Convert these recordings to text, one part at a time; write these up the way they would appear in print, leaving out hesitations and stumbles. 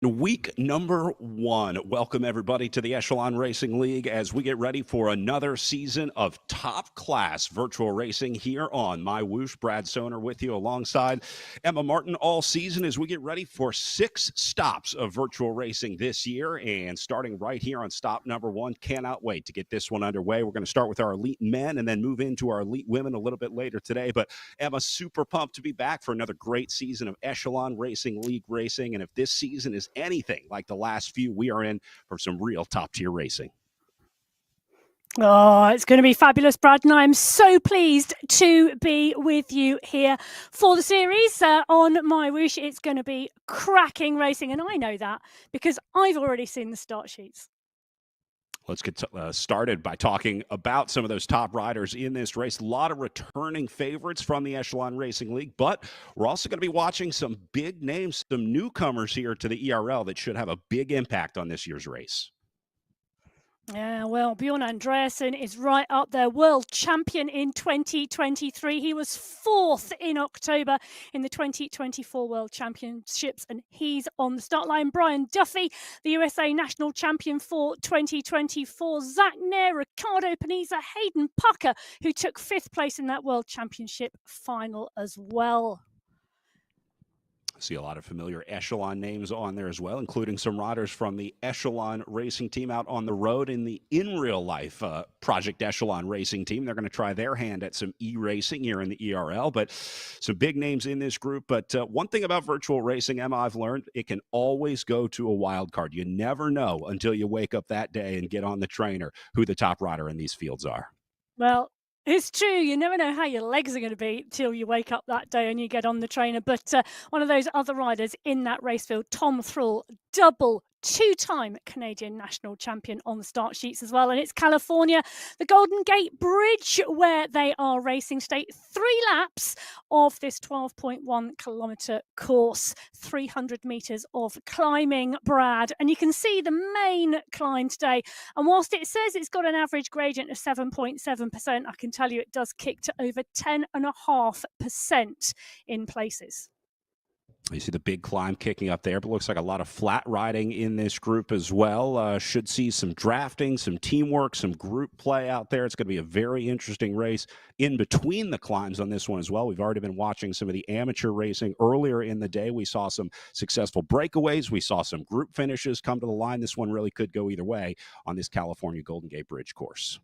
Week number 1. Welcome everybody to the Echelon Racing League as we get ready for another season of top-class virtual racing here on MyWhoosh. Brad Soner with you alongside Emma Martin all season as we get ready for 6 stops of virtual racing this year. And starting right here on stop number 1, cannot wait to get this one underway. We're going to start with our elite men and then move into our elite women a little bit later today. But Emma, super pumped to be back for another great season of Echelon Racing League racing. And if this season is anything like the last few, we are in for some real top-tier racing. Oh, it's going to be fabulous, Brad, and I'm so pleased to be with you here for the series on MyWhoosh. It's going to be cracking racing, and I know that because I've already seen the start sheets. Let's get started by talking about some of those top riders in this race. A lot of returning favorites from the Echelon Racing League, but we're also going to be watching some big names, some newcomers here to the ERL that should have a big impact on this year's race. Yeah, well, Bjorn Andreasen is right up there, world champion in 2023. He was 4th in October in the 2024 World Championships, and he's on the start line. Brian Duffy, the USA national champion for 2024. Zach Nair, Ricardo Paniza, Hayden Pucker, who took 5th place in that World Championship final as well. See a lot of familiar Echelon names on there as well, including some riders from the Echelon Racing team out on the road in the in real life Project Echelon Racing team. They're going to try their hand at some e-racing here in the ERL, but some big names in this group. But one thing about virtual racing, Emma, I've learned it can always go to a wild card. You never know until you wake up that day and get on the trainer who the top rider in these fields are. Well, it's true. You never know how your legs are going to be till you wake up that day and you get on the trainer. But one of those other riders in that race field, Tom Thrall, double 2-time Canadian national champion on the start sheets as well. And it's California, the Golden Gate Bridge, where they are racing today. 3 laps of this 12.1 kilometre course, 300 metres of climbing, Brad. And you can see the main climb today. And whilst it says it's got an average gradient of 7.7%, I can tell you it does kick to over 10.5% in places. You see the big climb kicking up there, but looks like a lot of flat riding in this group as well. Should see some drafting, some teamwork, some group play out there. It's going to be a very interesting race in between the climbs on this one as well. We've already been watching some of the amateur racing earlier in the day. We saw some successful breakaways. We saw some group finishes come to the line. This one really could go either way on this California Golden Gate Bridge course.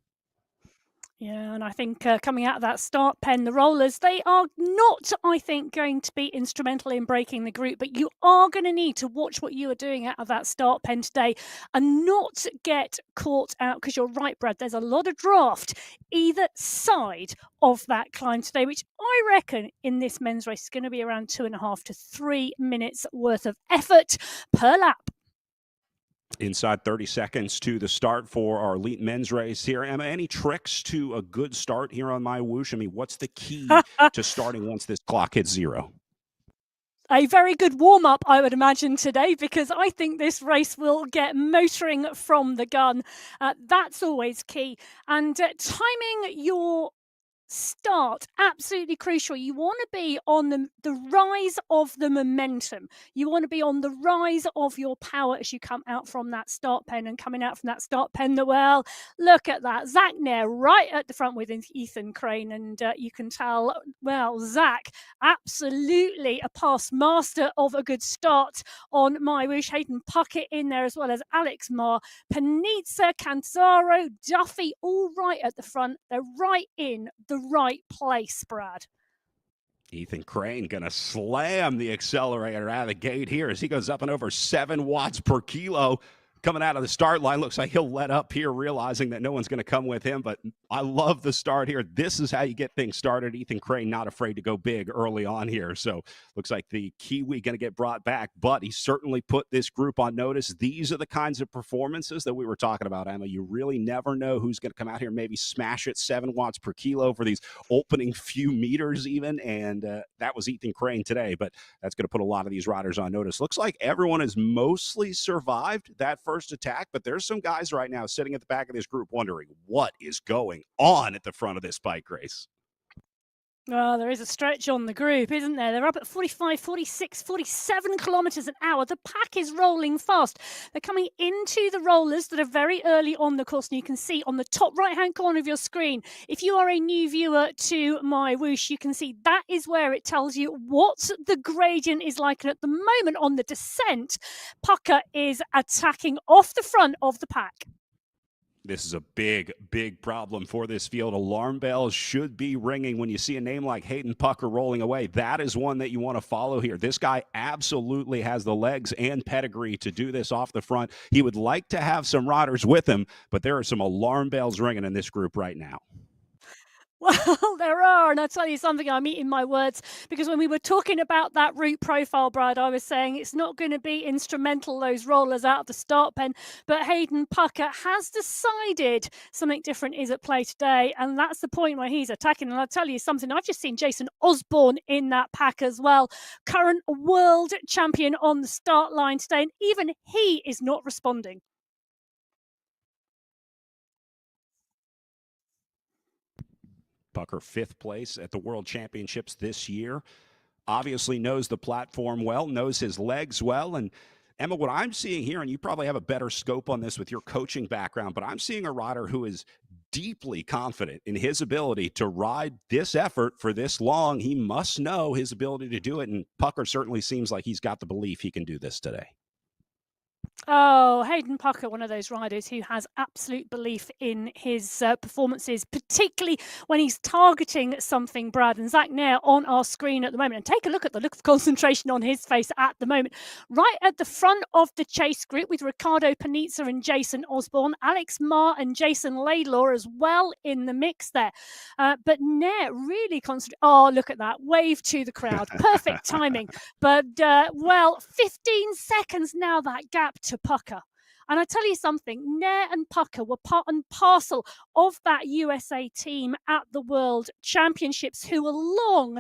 Yeah, and I think coming out of that start pen, the rollers, they are not, I think, going to be instrumental in breaking the group, but you are going to need to watch what you are doing out of that start pen today and not get caught out, because you're right, Brad, there's a lot of draft either side of that climb today, which I reckon in this men's race is going to be around 2.5 to 3 minutes worth of effort per lap. Inside 30 seconds to the start for our elite men's race here. Emma, any tricks to a good start here on MyWhoosh? I mean, what's the key to starting once this clock hits 0? A very good warm-up, I would imagine, today, because I think this race will get motoring from the gun. That's always key. And timing your start, absolutely crucial. You want to be on the rise of the momentum. You want to be on the rise of your power as you come out from that start pen, and coming out from that start pen, well, look at that. Zach Nair right at the front with Ethan Crane, and you can tell, well, Zach, absolutely a past master of a good start on MyWhoosh. Hayden Puckett in there as well as Alex Marr, Panizza, Canzaro, Duffy, all right at the front. They're right in the right place, Brad. Ethan Crane going to slam the accelerator out of the gate here as he goes up and over 7 watts per kilo. Coming out of the start line, looks like he'll let up here, realizing that no one's going to come with him. But I love the start here. This is how you get things started. Ethan Crane not afraid to go big early on here. So looks like the Kiwi going to get brought back, but he certainly put this group on notice. These are the kinds of performances that we were talking about, Emma. You really never know who's going to come out here and maybe smash it 7 watts per kilo for these opening few meters even. And that was Ethan Crane today, but that's going to put a lot of these riders on notice. Looks like everyone has mostly survived that first attack, but there's some guys right now sitting at the back of this group wondering what is going on at the front of this bike race. Well, there is a stretch on the group, isn't there? They're up at 45, 46, 47 kilometres an hour. The pack is rolling fast. They're coming into the rollers that are very early on the course. And you can see on the top right-hand corner of your screen, if you are a new viewer to MyWhoosh, you can see that is where it tells you what the gradient is like. And at the moment on the descent, Pucker is attacking off the front of the pack. This is a big, big problem for this field. Alarm bells should be ringing when you see a name like Hayden Pucker rolling away. That is one that you want to follow here. This guy absolutely has the legs and pedigree to do this off the front. He would like to have some riders with him, but there are some alarm bells ringing in this group right now. Well, there are, and I'll tell you something, I'm eating my words, because when we were talking about that route profile, Brad, I was saying it's not going to be instrumental, those rollers out of the start pen, but Hayden Pucker has decided something different is at play today, and that's the point where he's attacking. And I'll tell you something, I've just seen Jason Osborne in that pack as well, current world champion on the start line today, and even he is not responding. Pucker 5th place at the World Championships this year. Obviously knows the platform well, knows his legs well. And Emma, what I'm seeing here, and you probably have a better scope on this with your coaching background, but I'm seeing a rider who is deeply confident in his ability to ride this effort for this long. He must know his ability to do it. And Pucker certainly seems like he's got the belief he can do this today. Oh, Hayden Pucker, one of those riders who has absolute belief in his performances, particularly when he's targeting something, Brad. And Zach Nair on our screen at the moment. And take a look at the look of concentration on his face at the moment. Right at the front of the chase group with Ricardo Panizza and Jason Osborne, Alex Marr and Jason Laidlaw as well in the mix there. But Nair really concentrating. Oh, look at that. Wave to the crowd. Perfect timing. But, 15 seconds now, that gap to Pucker. And I tell you something, Nair and Pucker were part and parcel of that USA team at the World Championships, who along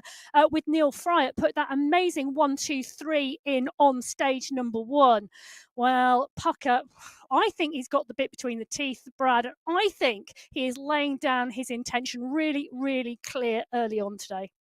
with Neil Fryatt put that amazing 1-2-3 in on stage number 1. Well, Pucker, I think he's got the bit between the teeth, Brad. I think he is laying down his intention really, really clear early on today.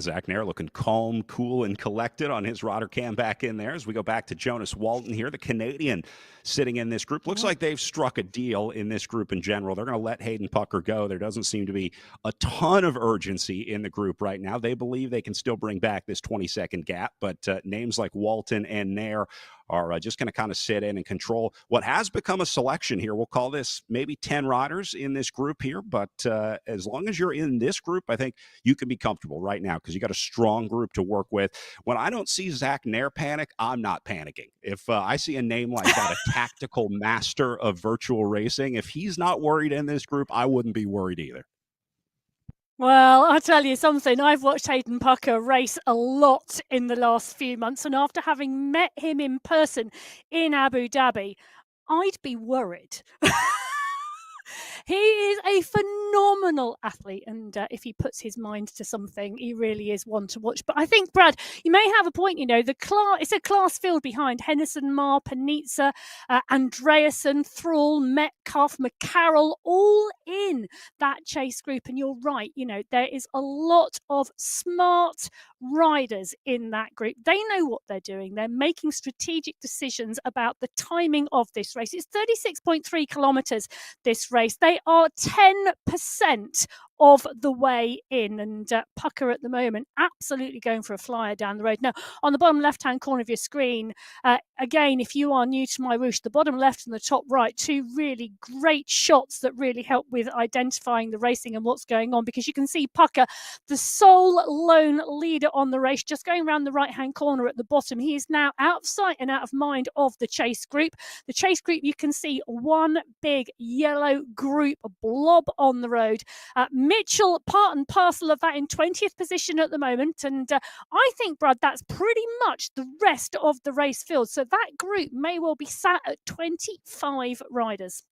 Zach Nair looking calm, cool, and collected on his rodder cam back in there as we go back to Jonas Walton here, the Canadian sitting in this group. Looks like they've struck a deal in this group in general. They're going to let Hayden Pucker go. There doesn't seem to be a ton of urgency in the group right now. They believe they can still bring back this 20-second gap, but names like Walton and Nair are just going to kind of sit in and control what has become a selection here. We'll call this maybe 10 riders in this group here, but as long as you're in this group, I think you can be comfortable right now because you got a strong group to work with. When I don't see Zach Nair panic, I'm not panicking. If I see a name like that, a tactical master of virtual racing, if he's not worried in this group, I wouldn't be worried either. Well, I'll tell you something. I've watched Hayden Pucker race a lot in the last few months, and after having met him in person in Abu Dhabi, I'd be worried. He is a phenomenal athlete, and if he puts his mind to something, he really is one to watch. But I think, Brad, you may have a point. You know, it's a class field behind Henderson, Marr, Panizza, Andreasen, Thrall, Metcalf, McCarroll, all in that chase group. And you're right, you know, there is a lot of smart riders in that group. They know what they're doing. They're making strategic decisions about the timing of this race. It's 36.3 kilometers, this race. They are 10% of the way in. And Pucker at the moment absolutely going for a flyer down the road. Now, on the bottom left-hand corner of your screen, again, if you are new to MyWhoosh, the bottom left and the top right, two really great shots that really help with identifying the racing and what's going on, because you can see Pucker, the sole lone leader on the race, just going around the right-hand corner at the bottom. He is now out of sight and out of mind of the chase group. The chase group, you can see one big yellow group blob on the road. Mitchell, part and parcel of that, in 20th position at the moment. And I think, Brad, that's pretty much the rest of the race field. So that group may well be sat at 25 riders.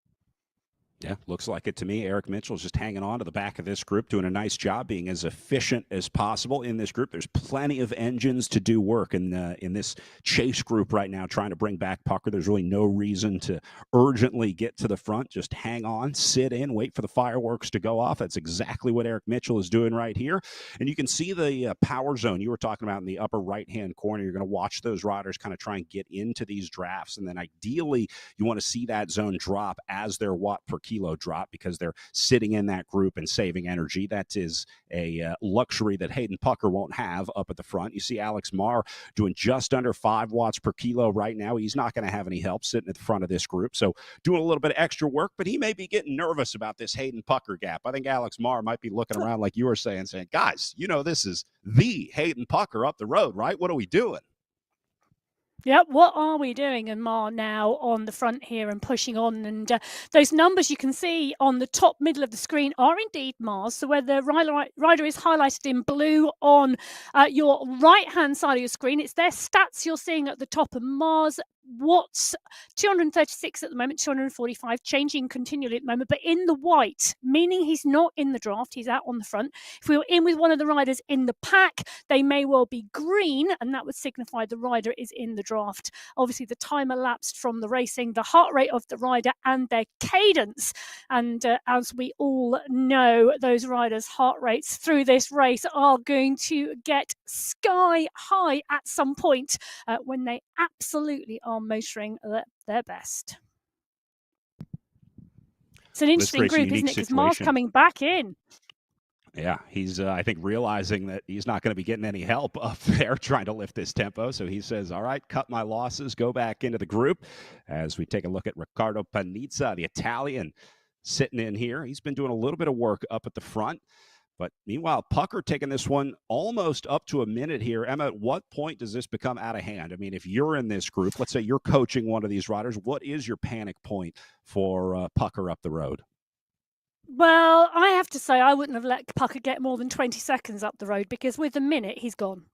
Yeah, looks like it to me. Eric Mitchell's just hanging on to the back of this group, doing a nice job being as efficient as possible in this group. There's plenty of engines to do work in this chase group right now, trying to bring back Pucker. There's really no reason to urgently get to the front. Just hang on, sit in, wait for the fireworks to go off. That's exactly what Eric Mitchell is doing right here. And you can see the power zone you were talking about in the upper right-hand corner. You're going to watch those riders kind of try and get into these drafts. And then ideally, you want to see that zone drop as their watt per kilo drop, because they're sitting in that group and saving energy. That is a luxury that Hayden Pucker won't have up at the front. You see Alex Marr doing just under 5 watts per kilo right now. He's not going to have any help sitting at the front of this group, so doing a little bit of extra work, but he may be getting nervous about this Hayden Pucker gap. I think Alex Marr might be looking around like you were saying, guys, this is the Hayden Pucker up the road, right? What are we doing? Yeah, what are we doing? And Mar now on the front here and pushing on. And those numbers you can see on the top middle of the screen are indeed Mar's. So where the rider is highlighted in blue on your right-hand side of your screen, it's their stats you're seeing at the top. And Mar's watts, 236 at the moment, 245, changing continually at the moment, but in the white, meaning he's not in the draft, he's out on the front. If we were in with one of the riders in the pack, they may well be green, and that would signify the rider is in the draft. Obviously, the time elapsed from the racing, the heart rate of the rider, and their cadence. And as we all know, those riders' heart rates through this race are going to get sky high at some point when they absolutely are motoring their best. It's an interesting group, isn't it? Because Mar's coming back in. Yeah, he's, I think, realizing that he's not going to be getting any help up there trying to lift this tempo. So he says, all right, cut my losses, go back into the group. As we take a look at Riccardo Panizza, the Italian, sitting in here. He's been doing a little bit of work up at the front. But meanwhile, Pucker taking this one almost up to a minute here. Emma, at what point does this become out of hand? I mean, if you're in this group, let's say you're coaching one of these riders, what is your panic point for Pucker up the road? Well, I have to say I wouldn't have let Pucker get more than 20 seconds up the road, because with a minute, he's gone.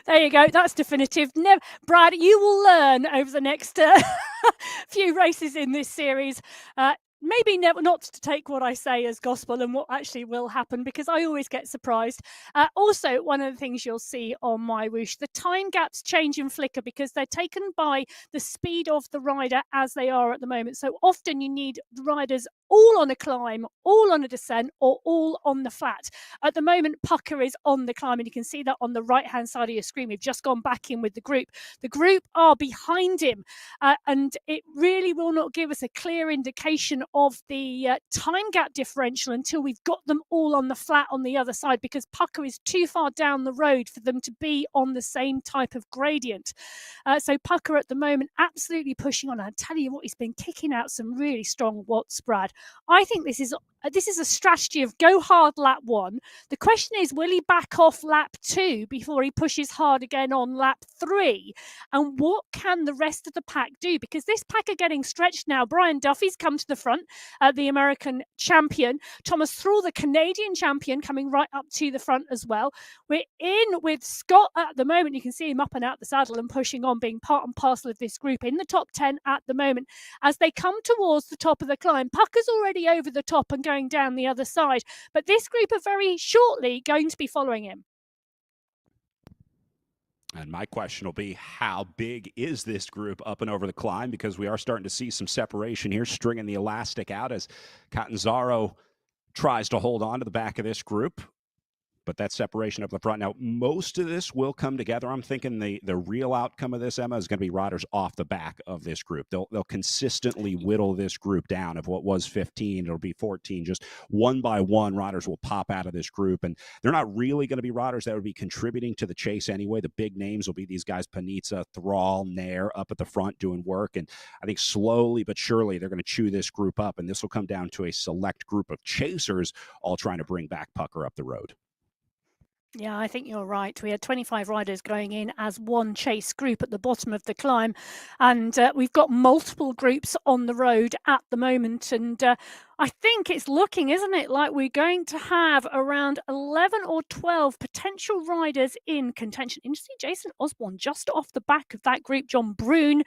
There you go. That's definitive. Brad, you will learn over the next few races in this series. Maybe not to take what I say as gospel and what actually will happen, because I always get surprised. Also, one of the things you'll see on MyWhoosh, the time gaps change and flicker because they're taken by the speed of the rider as they are at the moment. So often you need the riders all on a climb, all on a descent, or all on the flat. At the moment, Pucker is on the climb, and you can see that on the right-hand side of your screen. We've just gone back in with the group. The group are behind him, and it really will not give us a clear indication of the time gap differential until we've got them all on the flat on the other side, because Pucker is too far down the road for them to be on the same type of gradient. So Pucker at the moment absolutely pushing on. I tell you what, he's been kicking out some really strong watts, Brad. I think this is a strategy of go hard lap 1. The question is, will he back off lap 2 before he pushes hard again on lap 3? And what can the rest of the pack do? Because this pack are getting stretched now. Brian Duffy's come to the front, the American champion. Thomas Thrall, the Canadian champion, coming right up to the front as well. We're in with Scott at the moment. You can see him up and out the saddle and pushing on, being part and parcel of this group in the top 10 at the moment. As they come towards the top of the climb, Pucker's already over the top and going down the other side, but this group are very shortly going to be following him. And my question will be, how big is this group up and over the climb? Because we are starting to see some separation here, stringing the elastic out as Catanzaro tries to hold on to the back of this group. but that separation up the front. Now, most of this will come together. I'm thinking the real outcome of this, Emma, is going to be riders off the back of this group. They'll consistently whittle this group down. If what was 15, it'll be 14. Just one by one, riders will pop out of this group, and they're not really going to be riders that would be contributing to the chase anyway. The big names will be these guys, Panizza, Thrall, Nair, up at the front doing work, and I think slowly but surely they're going to chew this group up, and this will come down to a select group of chasers all trying to bring back Pucker up the road. Yeah, I think you're right. We had 25 riders going in as one chase group at the bottom of the climb, and we've got multiple groups on the road at the moment. And I think it's looking, isn't it, like we're going to have around 11 or 12 potential riders in contention. Interesting, Jason Osborne just off the back of that group. John Brune,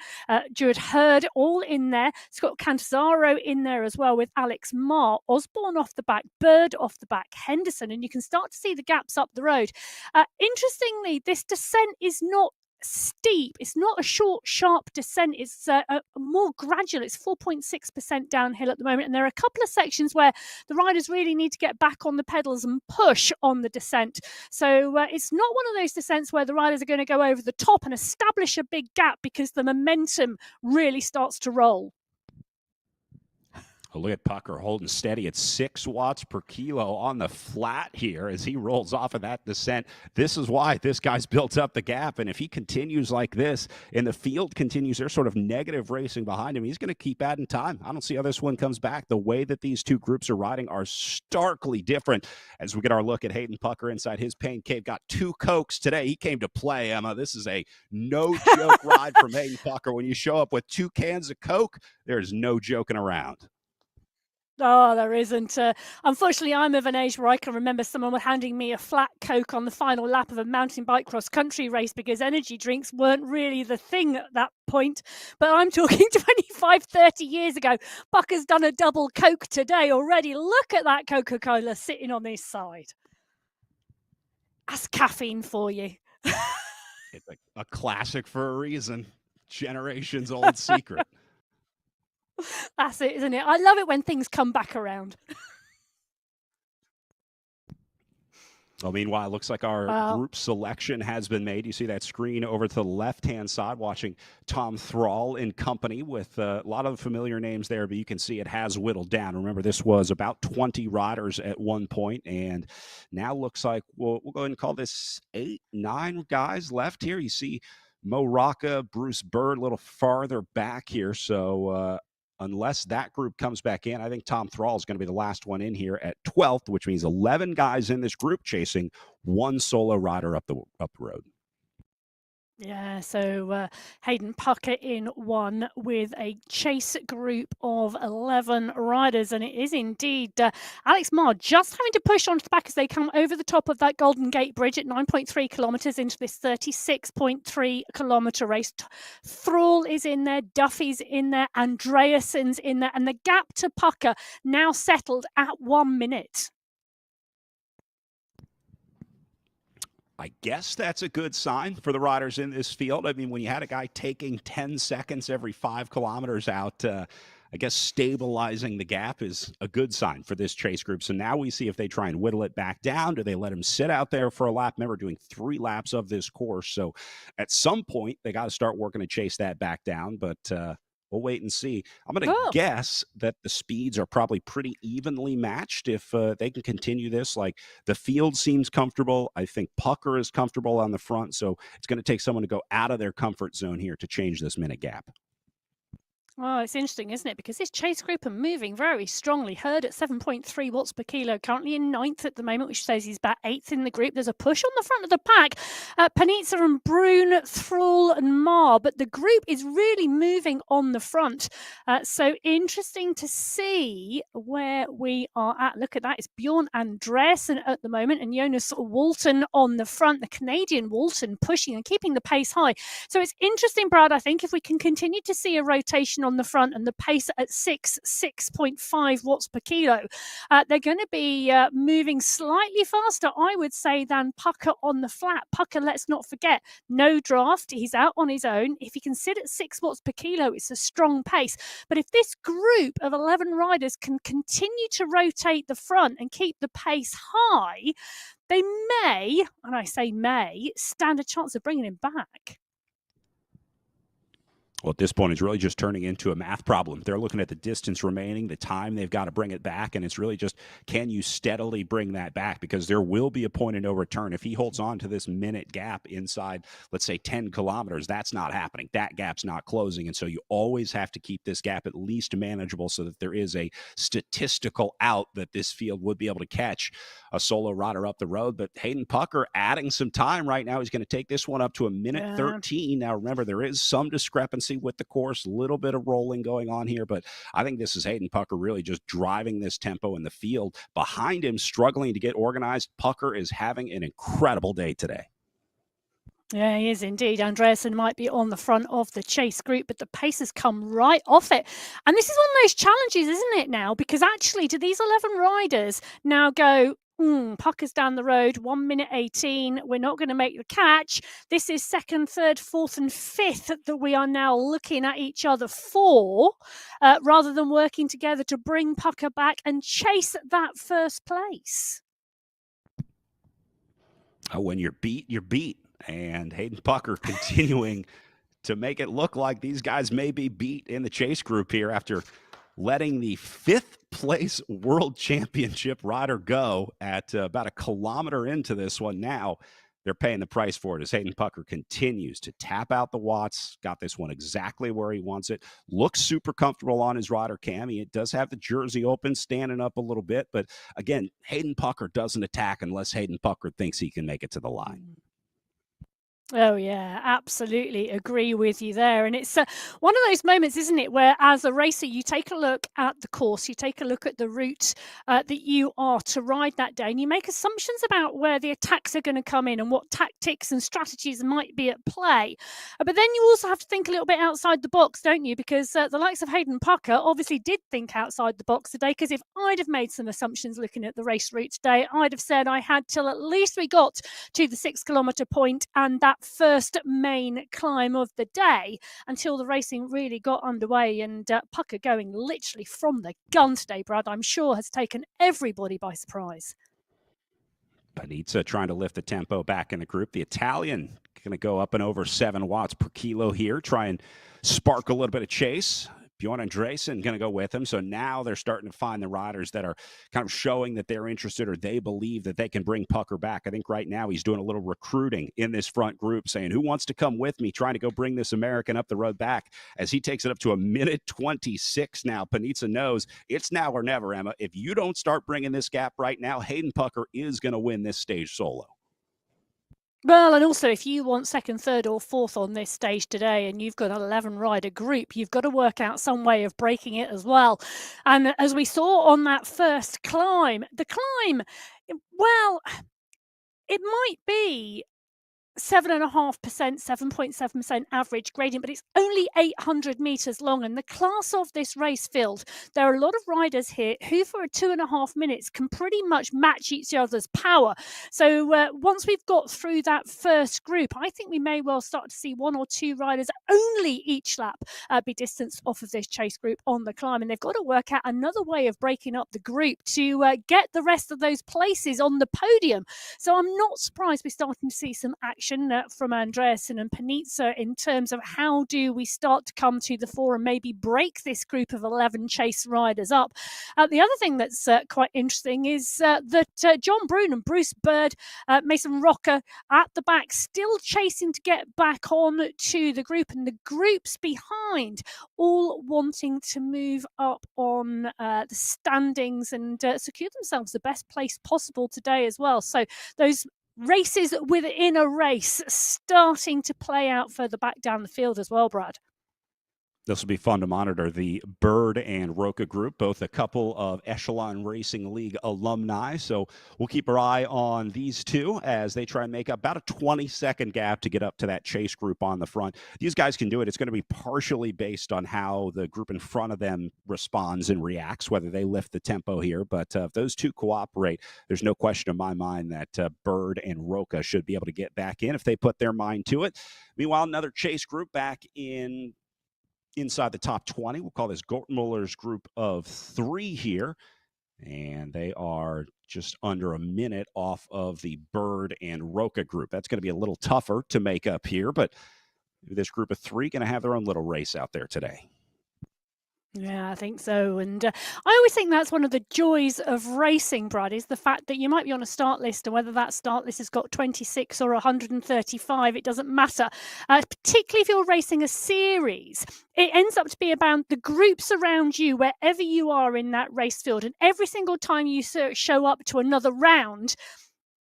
Judd Hurd, all in there. Scott Cantazzaro in there as well with Alex Marr. Osborne off the back, Bird off the back, Henderson, and you can start to see the gaps up the road. Interestingly, this descent is not steep. It's not a short, sharp descent. It's more gradual. It's 4.6% downhill at the moment. And there are a couple of sections where the riders really need to get back on the pedals and push on the descent. So it's not one of those descents where the riders are going to go over the top and establish a big gap because the momentum really starts to roll. Look at Pucker holding steady at 6 watts per kilo on the flat here as he rolls off of that descent. This is why this guy's built up the gap, and if he continues like this and the field continues their sort of negative racing behind him, he's going to keep adding time. I don't see how this one comes back. The way that these two groups are riding are starkly different. As we get our look at Hayden Pucker inside his pain cave, got 2 Cokes today. He came to play, Emma. This is a no-joke ride from Hayden Pucker. When you show up with 2 cans of Coke, there's no joking around. Oh, there isn't. Unfortunately, I'm of an age where I can remember someone handing me a flat Coke on the final lap of a mountain bike cross-country race because energy drinks weren't really the thing at that point. But I'm talking 25, 30 years ago. Pucker's done a double Coke today already. Look at that Coca-Cola sitting on his side. That's caffeine for you. It's a classic for a reason. Generations old secret. That's it, isn't it? I love it when things come back around. Well, meanwhile, it looks like our group selection has been made. You see that screen over to the left-hand side, watching Tom Thrall in company with a lot of familiar names there, but you can see it has whittled down. Remember, this was about 20 riders at one point, and now looks like we'll go ahead and call this 8, 9 guys left here. You see Mo Rocca, Bruce Bird a little farther back here, so unless that group comes back in, I think Tom Thrall is going to be the last one in here at 12th, which means 11 guys in this group chasing 1 solo rider up the road. Yeah, so Hayden Pucker in 1 with a chase group of 11 riders, and it is indeed Alex Marr just having to push onto the back as they come over the top of that Golden Gate Bridge at 9.3 kilometres into this 36.3 kilometre race. Thrall is in there, Duffy's in there, Andreassen's in there, and the gap to Pucker now settled at 1 minute. I guess that's a good sign for the riders in this field. I mean, when you had a guy taking 10 seconds every 5 kilometers out, I guess stabilizing the gap is a good sign for this chase group. So now we see if they try and whittle it back down. Do they let him sit out there for a lap? Remember, doing 3 laps of this course. So at some point, they got to start working to chase that back down. But we'll wait and see. I'm going to guess that the speeds are probably pretty evenly matched if they can continue this. Like, the field seems comfortable. I think Pucker is comfortable on the front. So it's going to take someone to go out of their comfort zone here to change this minute gap. Oh, it's interesting, isn't it? Because this chase group are moving very strongly. Hurd at 7.3 watts per kilo, currently in 9th at the moment, which says he's about 8th in the group. There's a push on the front of the pack. Panizza and Brune, Thrall and Marr, but the group is really moving on the front. So interesting to see where we are at. Look at that. It's Bjorn Andreassen at the moment and Jonas Walton on the front. The Canadian Walton pushing and keeping the pace high. So it's interesting, Brad, I think, if we can continue to see a rotation acceleration on the front and the pace at 6.5 watts per kilo, they're going to be moving slightly faster, I would say, than Pucker on the flat. Pucker, let's not forget, no draft. He's out on his own. If he can sit at 6 watts per kilo, it's a strong pace. But if this group of 11 riders can continue to rotate the front and keep the pace high, they may, and I say may, stand a chance of bringing him back. Well, at this point, it's really just turning into a math problem. They're looking at the distance remaining, the time they've got to bring it back, and it's really just, can you steadily bring that back? Because there will be a point of no return. If he holds on to this minute gap inside, let's say 10 kilometers, that's not happening. That gap's not closing, and so you always have to keep this gap at least manageable so that there is a statistical out that this field would be able to catch a solo rider up the road. But Hayden Pucker adding some time right now. He's going to take this one up to a minute 13. Now, remember, there is some discrepancy with the course, a little bit of rolling going on here, but I think this is Hayden Pucker really just driving this tempo in the field. Behind him, struggling to get organized, Pucker is having an incredible day today. Yeah, he is indeed. Andreasen might be on the front of the chase group, but the pace has come right off it. And this is one of those challenges, isn't it, now? Because actually, do these 11 riders now go, Pucker's down the road, 1 minute 18. We're not going to make the catch. This is second, third, fourth, and fifth that we are now looking at each other for, rather than working together to bring Pucker back and chase that first place. When you're beat, you're beat. And Hayden Pucker continuing to make it look like these guys may be beat in the chase group here after letting the 5th place world championship rider go at about a kilometer into this one. Now they're paying the price for it as Hayden Pucker continues to tap out the watts. Got this one exactly where he wants it. Looks super comfortable on his rider cam. It does have the jersey open, standing up a little bit. But again, Hayden Pucker doesn't attack unless Hayden Pucker thinks he can make it to the line. Oh, yeah, absolutely agree with you there. And it's one of those moments, isn't it, where as a racer, you take a look at the course, you take a look at the route that you are to ride that day, and you make assumptions about where the attacks are going to come in and what tactics and strategies might be at play. But then you also have to think a little bit outside the box, don't you? Because the likes of Hayden Pucker obviously did think outside the box today, because if I'd have made some assumptions looking at the race route today, I'd have said I had till at least we got to the 6 kilometre point and that first main climb of the day until the racing really got underway. And Pucker going literally from the gun today, Brad, I'm sure has taken everybody by surprise. Panizza trying to lift the tempo back in the group. The Italian going to go up and over 7 watts per kilo here, try and spark a little bit of chase. Bjorn Andresen going to go with him. So now they're starting to find the riders that are kind of showing that they're interested or they believe that they can bring Pucker back. I think right now he's doing a little recruiting in this front group, saying, who wants to come with me, trying to go bring this American up the road back as he takes it up to a minute 26 now. Panizza knows it's now or never, Emma. If you don't start bringing this gap right now, Hayden Pucker is going to win this stage solo. Well, and also if you want second, third or fourth on this stage today and you've got an 11 rider group, you've got to work out some way of breaking it as well. And as we saw on that first climb, the climb, well, it might be 7.5%, 7.7% average gradient, but it's only 800 meters long. And the class of this race field, there are a lot of riders here who for 2.5 minutes can pretty much match each other's power. So once we've got through that first group, I think we may well start to see 1 or 2 riders only each lap be distanced off of this chase group on the climb. And they've got to work out another way of breaking up the group to get the rest of those places on the podium. So I'm not surprised we're starting to see some action from Andreasen and Panizza in terms of how do we start to come to the fore and maybe break this group of 11 chase riders up. The other thing that's quite interesting is that John Brune and Bruce Bird, Mason Rocker at the back, still chasing to get back on to the group, and the groups behind all wanting to move up on the standings and secure themselves the best place possible today as well. So those races within a race starting to play out further back down the field as well, Brad. This will be fun to monitor. The Bird and Roca group, both a couple of Echelon Racing League alumni. So we'll keep our eye on these two as they try and make about a 20-second gap to get up to that chase group on the front. These guys can do it. It's going to be partially based on how the group in front of them responds and reacts, whether they lift the tempo here. But if those two cooperate, there's no question in my mind that Bird and Roca should be able to get back in if they put their mind to it. Meanwhile, another chase group back inside the top 20. We'll call this Gortmuller's group of 3 here. And they are just under a minute off of the Bird and Roca group. That's going to be a little tougher to make up here, but this group of 3 going to have their own little race out there today. Yeah, I think so. And I always think that's one of the joys of racing, Brad, is the fact that you might be on a start list, and whether that start list has got 26 or 135, it doesn't matter. Particularly if you're racing a series, it ends up to be about the groups around you, wherever you are in that race field. And every single time you show up to another round,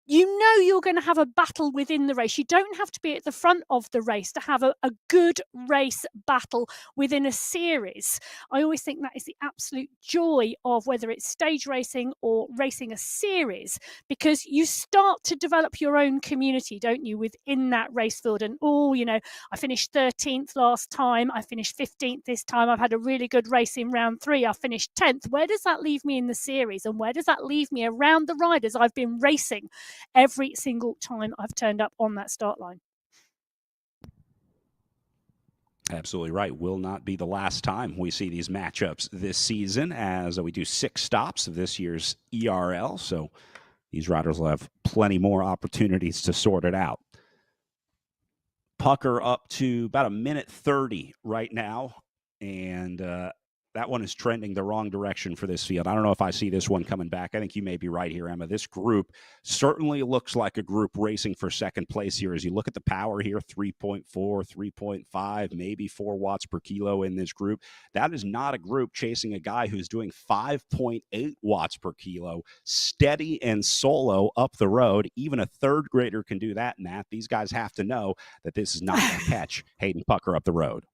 you know you're going to have a battle within the race. You don't have to be at the front of the race to have a good race battle within a series. I always think that is the absolute joy of whether it's stage racing or racing a series, because you start to develop your own community, don't you, within that race field. And, I finished 13th last time. I finished 15th this time. I've had a really good race in round 3. I finished 10th. Where does that leave me in the series? And where does that leave me around the riders I've been racing every single time I've turned up on that start line? Absolutely right. Will not be the last time we see these matchups this season, as we do 6 stops of this year's ERL. So these riders will have plenty more opportunities to sort it out. Pucker up to about a minute 30 right now, and that one is trending the wrong direction for this field. I don't know if I see this one coming back. I think you may be right here, Emma. This group certainly looks like a group racing for second place here. As you look at the power here, 3.4, 3.5, maybe 4 watts per kilo in this group. That is not a group chasing a guy who's doing 5.8 watts per kilo, steady and solo up the road. Even a third grader can do that, Nat. These guys have to know that this is not going to catch Hayden Pucker up the road.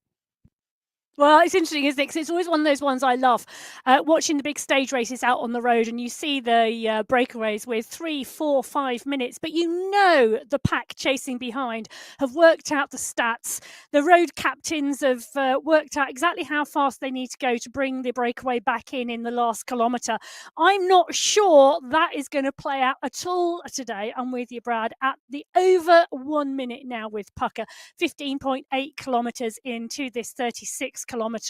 Well, it's interesting, isn't it? Because it's always one of those ones I love, watching the big stage races out on the road, and you see the breakaways with 3, 4, 5 minutes, but the pack chasing behind have worked out the stats. The road captains have worked out exactly how fast they need to go to bring the breakaway back in the last kilometre. I'm not sure that is going to play out at all today. I'm with you, Brad, at the over 1 minute now with Pucker, 15.8 kilometres into this 36-kilometre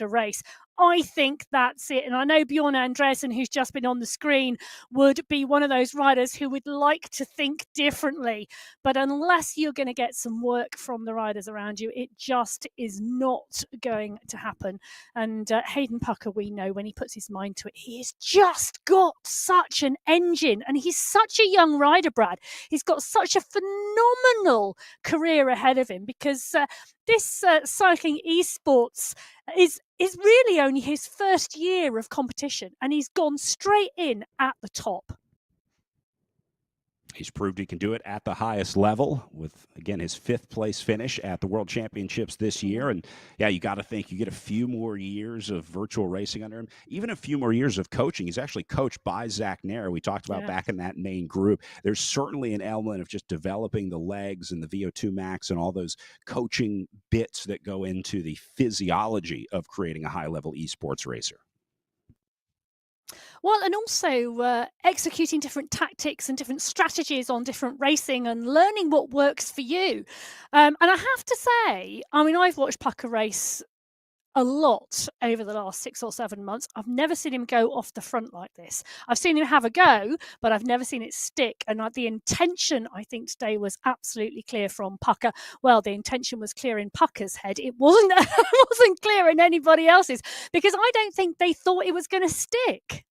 race. I think that's it. And I know Bjorn Andresen, who's just been on the screen, would be one of those riders who would like to think differently. But unless you're going to get some work from the riders around you, it just is not going to happen. And Hayden Pucker, we know when he puts his mind to it, he has just got such an engine. And he's such a young rider, Brad. He's got such a phenomenal career ahead of him, because this cycling esports is really only his first year of competition, and he's gone straight in at the top. He's proved he can do it at the highest level with, again, his 5th place finish at the World Championships this year. And yeah, you got to think you get a few more years of virtual racing under him, even a few more years of coaching. He's actually coached by Zach Nair, we talked about back in that main group. There's certainly an element of just developing the legs and the VO2 max and all those coaching bits that go into the physiology of creating a high-level esports racer. Well, and also executing different tactics and different strategies on different racing and learning what works for you. And I have to say, I've watched Pucker race a lot over the last 6 or 7 months. I've never seen him go off the front like this. I've seen him have a go, but I've never seen it stick. And the intention, I think, today was absolutely clear from Pucker. Well, the intention was clear in Pucker's head. It wasn't, it wasn't clear in anybody else's, because I don't think they thought it was going to stick.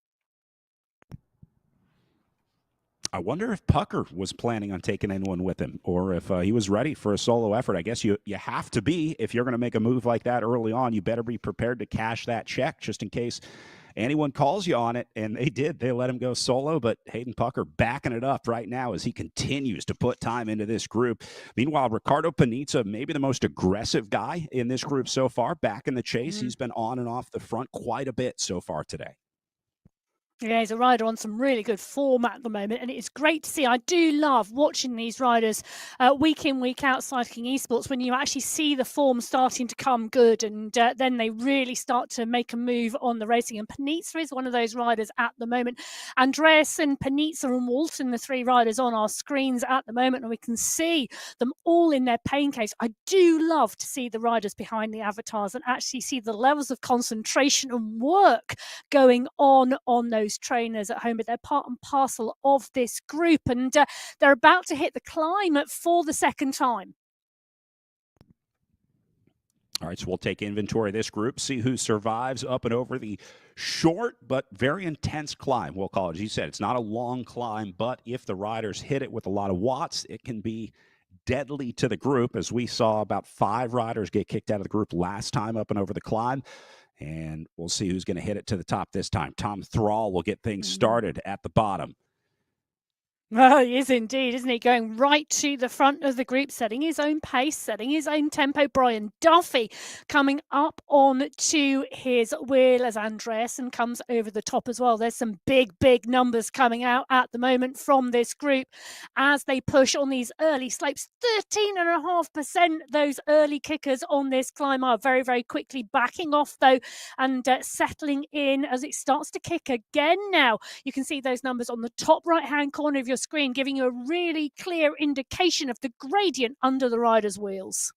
I wonder if Pucker was planning on taking anyone with him, or if he was ready for a solo effort. I guess you have to be if you're going to make a move like that early on. You better be prepared to cash that check just in case anyone calls you on it, and they did. They let him go solo, but Hayden Pucker backing it up right now as he continues to put time into this group. Meanwhile, Ricardo Panizza, maybe the most aggressive guy in this group so far, back in the chase. He's been on and off the front quite a bit so far today. Yeah, he's a rider on some really good form at the moment, and it's great to see. I do love watching these riders week in, week out cycling esports when you actually see the form starting to come good, and then they really start to make a move on the racing. And Panizza is one of those riders at the moment. Andreasen, Panizza, and Walton, the three riders on our screens at the moment, and we can see them all in their pain case. I do love to see the riders behind the avatars and actually see the levels of concentration and work going on those trainers at home, but they're part and parcel of this group, and they're about to hit the climb for the second time. All right, so we'll take inventory of this group, see who survives up and over the short but very intense climb, we'll call it. As you said, it's not a long climb, but if the riders hit it with a lot of watts, it can be deadly to the group, as we saw about 5 riders get kicked out of the group last time up and over the climb. And we'll see who's going to hit it to the top this time. Tom Thrall will get things started at the bottom. Well, he is indeed, isn't he? Going right to the front of the group, setting his own pace, setting his own tempo. Brian Duffy coming up on to his wheel as Andreasen comes over the top as well. There's some big numbers coming out at the moment from this group as they push on these early slopes. 13.5% those early kickers on this climb are very quickly backing off though, and settling in as it starts to kick again now. You can see those numbers on the top right-hand corner of your screen, giving you a really clear indication of the gradient under the rider's wheels.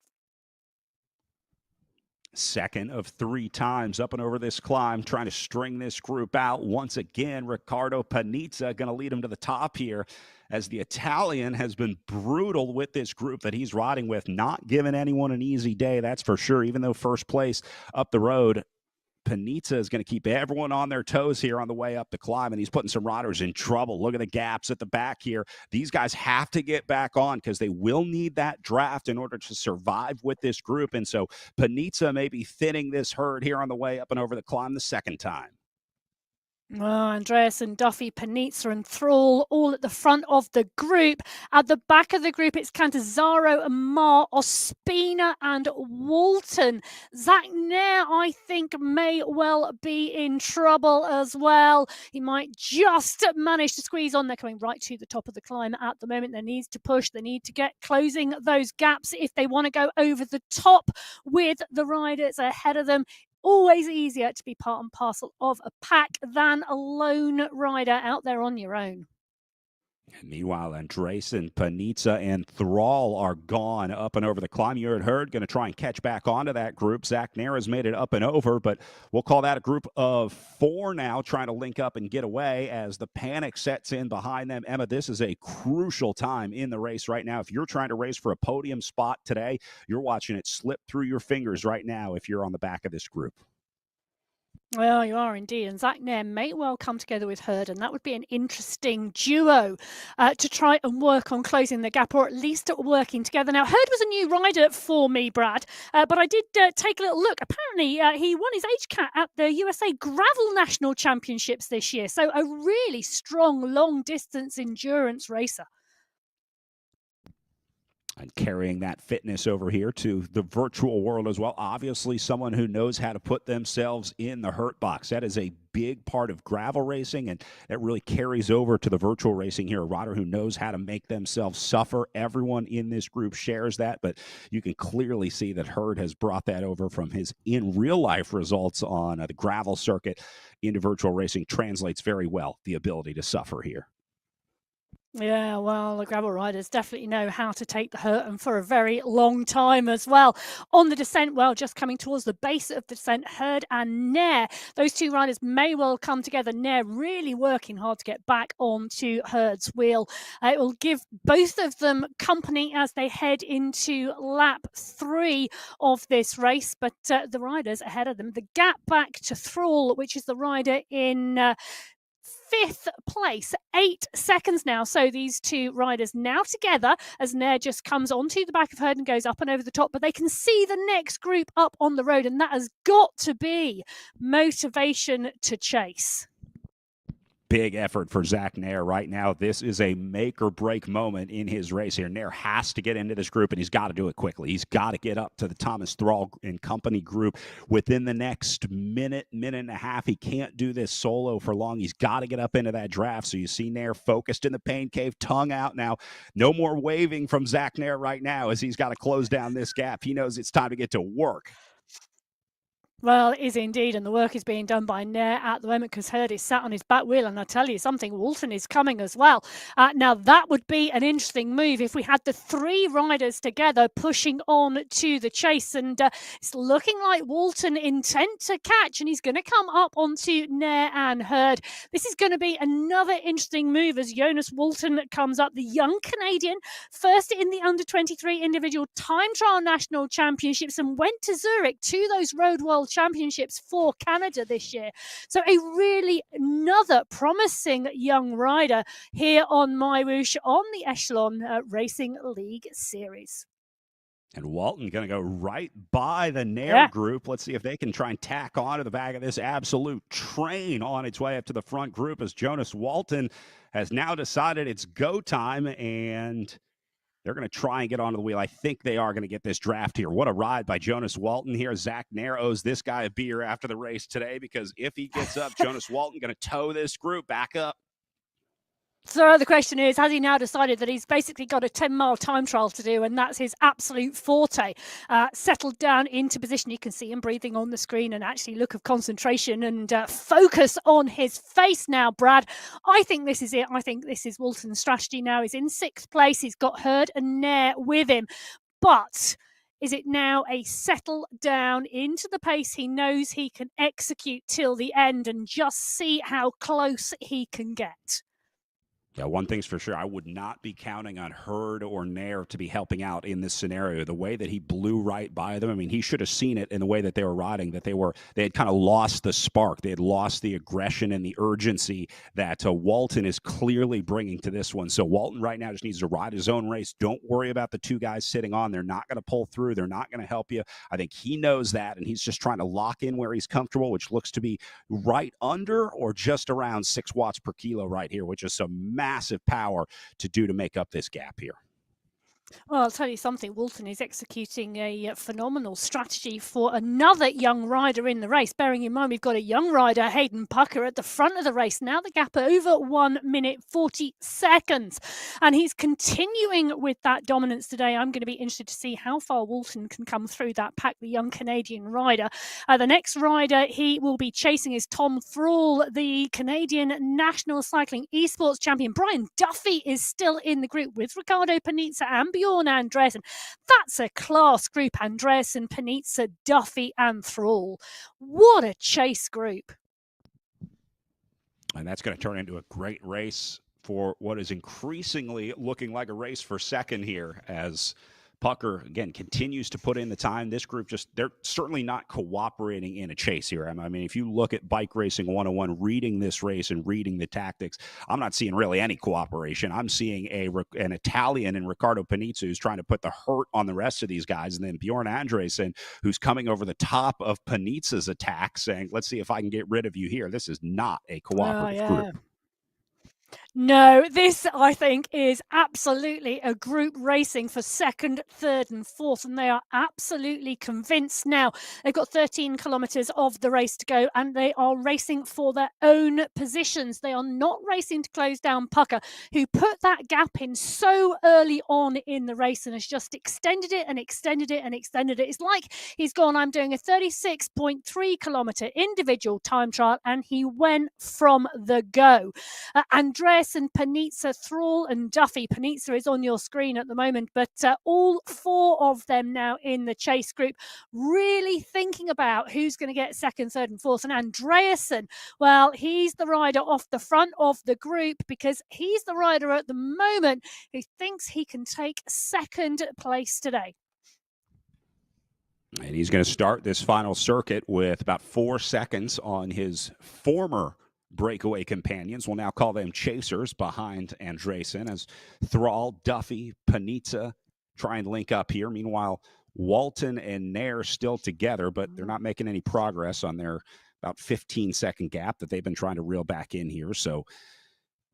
Second of 3 times up and over this climb, trying to string this group out. Once again, Ricardo Panizza going to lead him to the top here, as the Italian has been brutal with this group that he's riding with, not giving anyone an easy day, that's for sure. Even though first place up the road, Panizza is going to keep everyone on their toes here on the way up the climb, and he's putting some riders in trouble. Look at the gaps at the back here. These guys have to get back on because they will need that draft in order to survive with this group. And so Panizza may be thinning this herd here on the way up and over the climb the second time. Oh, Andreasen, Duffy, Panizza and Thrall all at the front of the group. At the back of the group, it's Cantazzaro and Mar, Ospina and Walton. Zach Nair, I think, may well be in trouble as well. He might just manage to squeeze on. They're coming right to the top of the climb at the moment. They need to push. They need to get closing those gaps if they want to go over the top with the riders ahead of them. Always easier to be part and parcel of a pack than a lone rider out there on your own. Meanwhile, Andreasen, Panizza, and Thrall are gone up and over the climb. You heard going to try and catch back onto that group. Zach Nair has made it up and over, but we'll call that a group of 4 now, trying to link up and get away as the panic sets in behind them. Emma, this is a crucial time in the race right now. If you're trying to race for a podium spot today, you're watching it slip through your fingers right now if you're on the back of this group. Well, you are indeed. And Zach Nair may well come together with Hurd, and that would be an interesting duo to try and work on closing the gap, or at least working together. Now, Hurd was a new rider for me, Brad, but I did take a little look. Apparently, he won his HCAT at the USA Gravel National Championships this year. So a really strong, long-distance endurance racer. And carrying that fitness over here to the virtual world as well. Obviously, someone who knows how to put themselves in the hurt box. That is a big part of gravel racing, and that really carries over to the virtual racing here. A rider who knows how to make themselves suffer. Everyone in this group shares that, but you can clearly see that Hurd has brought that over from his in real life results on the gravel circuit into virtual racing. Translates very well, the ability to suffer here. Yeah, well, the gravel riders definitely know how to take the hurt, and for a very long time as well. On the descent, well, just coming towards the base of the descent, Hurd and Nair. Those 2 riders may well come together. Nair really working hard to get back onto Hurd's wheel. It will give both of them company as they head into lap 3 of this race, but the riders ahead of them, the gap back to Thrall, which is the rider in 5th place, 8 seconds now. So these two riders now together as Nair just comes onto the back of Herd and goes up and over the top, but they can see the next group up on the road, and that has got to be motivation to chase. Big effort for Zach Nair right now. This is a make or break moment in his race here. Nair has to get into this group, and he's got to do it quickly. He's got to get up to the Thomas Thrall and company group within the next minute and a half. He can't do this solo for long. He's got to get up into that draft. So you see Nair focused in the pain cave, tongue out now. No more waving from Zach Nair right now as he's got to close down this gap. He knows it's time to get to work. Well, it is indeed, and the work is being done by Nair at the moment because Herd is sat on his back wheel, and I tell you something, Walton is coming as well. Now, that would be an interesting move if we had the 3 riders together pushing on to the chase, and it's looking like Walton intent to catch, and he's going to come up onto Nair and Herd. This is going to be another interesting move as Jonas Walton comes up, the young Canadian, first in the under-23 individual time trial national championships, and went to Zurich to those Road World Championships for Canada this year. So a really another promising young rider here on MyWhoosh on the Echelon Racing League series. And Walton going to go right by the Nair group. Let's see if they can try and tack on to the back of this absolute train on its way up to the front group as Jonas Walton has now decided it's go time, and they're going to try and get onto the wheel. I think they are going to get this draft here. What a ride by Jonas Walton here. Zach Nair owes this guy a beer after the race today, because if he gets up, Jonas Walton going to tow this group back up. So the question is, has he now decided that he's basically got a 10-mile time trial to do, and that's his absolute forte? Settled down into position. You can see him breathing on the screen, and actually look of concentration and focus on his face now, Brad. I think this is it. I think this is Walton's strategy now. He's in 6th place. He's got Herd and Nair with him. But is it now a settle down into the pace he knows he can execute till the end and just see how close he can get? Yeah, one thing's for sure. I would not be counting on Herd or Nair to be helping out in this scenario. The way that he blew right by them, I mean, he should have seen it in the way that they were riding, that they had kind of lost the spark. They had lost the aggression and the urgency that Walton is clearly bringing to this one. So Walton right now just needs to ride his own race. Don't worry about the 2 guys sitting on. They're not going to pull through. They're not going to help you. I think he knows that, and he's just trying to lock in where he's comfortable, which looks to be right under or just around 6 watts per kilo right here, which is some massive power to make up this gap here. Well, I'll tell you something, Walton is executing a phenomenal strategy for another young rider in the race. Bearing in mind, we've got a young rider, Hayden Pucker, at the front of the race. Now the gap over 1 minute 40 seconds. And he's continuing with that dominance today. I'm going to be interested to see how far Walton can come through that pack, the young Canadian rider. The next rider he will be chasing is Tom Thrall, the Canadian National Cycling Esports champion. Brian Duffy is still in the group with Ricardo Panizza and Bjorn Andresen. That's a class group. Andresen, Panizza, Duffy and Thrall. What a chase group. And that's going to turn into a great race for what is increasingly looking like a race for second here, as Pucker, again, continues to put in the time. This group they're certainly not cooperating in a chase here. I mean, if you look at Bike Racing 101, reading this race and reading the tactics, I'm not seeing really any cooperation. I'm seeing an Italian in Ricardo Panizza who's trying to put the hurt on the rest of these guys, and then Bjorn Andresen, who's coming over the top of Panizza's attack, saying, let's see if I can get rid of you here. This is not a cooperative group. No, this, I think, is absolutely a group racing for second, third and fourth, and they are absolutely convinced now. They've got 13 kilometres of the race to go, and they are racing for their own positions. They are not racing to close down Pucker, who put that gap in so early on in the race and has just extended it and extended it and extended it. It's like he's gone, I'm doing a 36.3 kilometre individual time trial, and he went from the go. Andresen, Panizza, Thrall and Duffy. Panizza is on your screen at the moment, but all 4 of them now in the chase group, really thinking about who's going to get second, third and fourth. And Andresen, well, he's the rider off the front of the group because he's the rider at the moment who thinks he can take second place today. And he's going to start this final circuit with about 4 seconds on his former breakaway companions. We'll now call them chasers behind Andresen as Thrall, Duffy, Panizza try and link up here. Meanwhile, Walton and Nair still together, but they're not making any progress on their about 15-second gap that they've been trying to reel back in here. So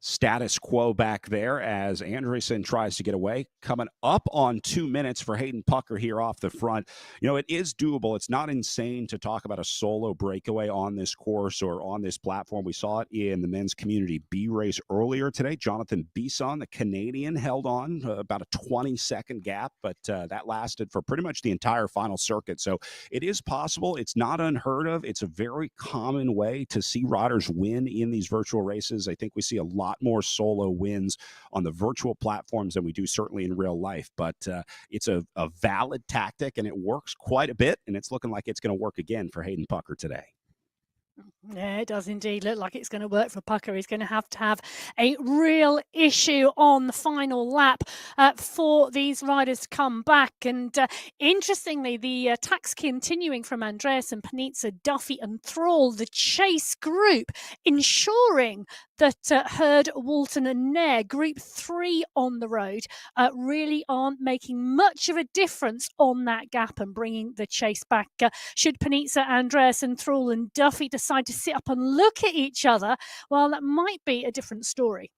status quo back there as Andresen tries to get away. Coming up on 2 minutes for Hayden Pucker here off the front. You know, it is doable. It's not insane to talk about a solo breakaway on this course or on this platform. We saw it in the men's community B race earlier today. Jonathan Bisson, the Canadian, held on about a 20-second gap, but that lasted for pretty much the entire final circuit. So it is possible. It's not unheard of. It's a very common way to see riders win in these virtual races. I think we see a lot more solo wins on the virtual platforms than we do certainly in real life, but it's a valid tactic and it works quite a bit, and it's looking like it's going to work again for Hayden Pucker today. Yeah, it does indeed look like it's going to work for Pucker. He's going to have a real issue on the final lap for these riders to come back. And interestingly, the attacks continuing from Andreas and Panizza, Duffy and Thrall, the chase group, ensuring that Hurd, Walton and Nair, Group 3 on the road, really aren't making much of a difference on that gap and bringing the chase back. Should Panizza, Andreas and Thrall and Duffy decide to sit up and look at each other, well, that might be a different story.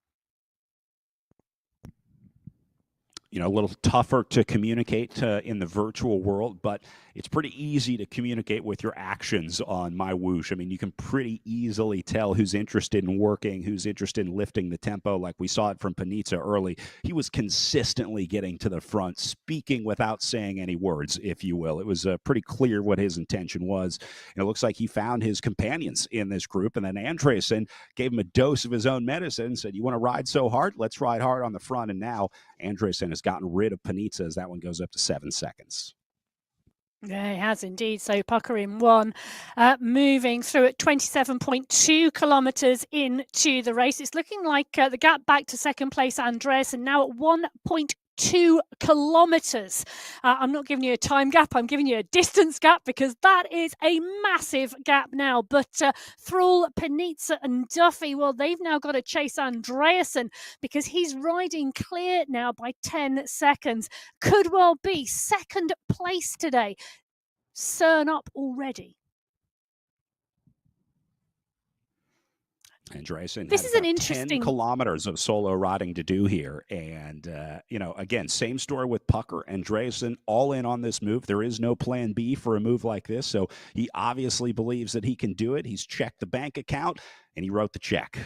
You know, a little tougher to communicate in the virtual world, but it's pretty easy to communicate with your actions on MyWhoosh. I mean, you can pretty easily tell who's interested in working, who's interested in lifting the tempo. Like we saw it from Panizza early. He was consistently getting to the front, speaking without saying any words, if you will. It was pretty clear what his intention was. And it looks like he found his companions in this group. And then Andresen gave him a dose of his own medicine, said, you want to ride so hard? Let's ride hard on the front. And now Andresen has gotten rid of Panizza as that one goes up to 7 seconds. Yeah, he has indeed. So Pucker in one, moving through at 27.2 kilometres into the race. It's looking like the gap back to second place, Andres, and now at 1.2 kilometres. I'm not giving you a time gap, I'm giving you a distance gap because that is a massive gap now. But Thrall, Panizza and Duffy, well, they've now got to chase Andreasen because he's riding clear now by 10 seconds. Could well be second place today. Cern up already. Andresen this had is an interesting 10 kilometers of solo riding to do here. And, you know, again, same story with Pucker. Andresen all in on this move. There is no plan B for a move like this. So he obviously believes that he can do it. He's checked the bank account and he wrote the check.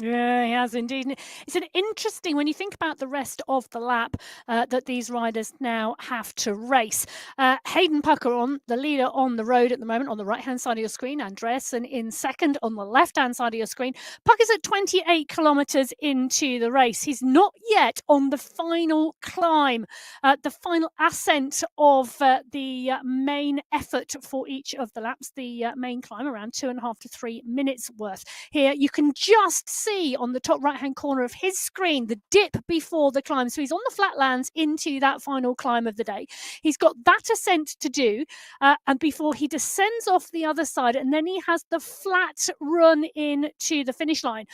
Yeah, he has indeed. It's an interesting, when you think about the rest of the lap that these riders now have to race. Hayden Pucker on the leader on the road at the moment on the right-hand side of your screen. Andresen in second on the left-hand side of your screen. Pucker's at 28 kilometres into the race. He's not yet on the final climb, the final ascent of the main effort for each of the laps. The main climb around 2.5 to 3 minutes worth. Here you can just see on the top right hand corner of his screen the dip before the climb. So he's on the flatlands into that final climb of the day. He's got that ascent to do and before he descends off the other side, and then he has the flat run in to the finish line.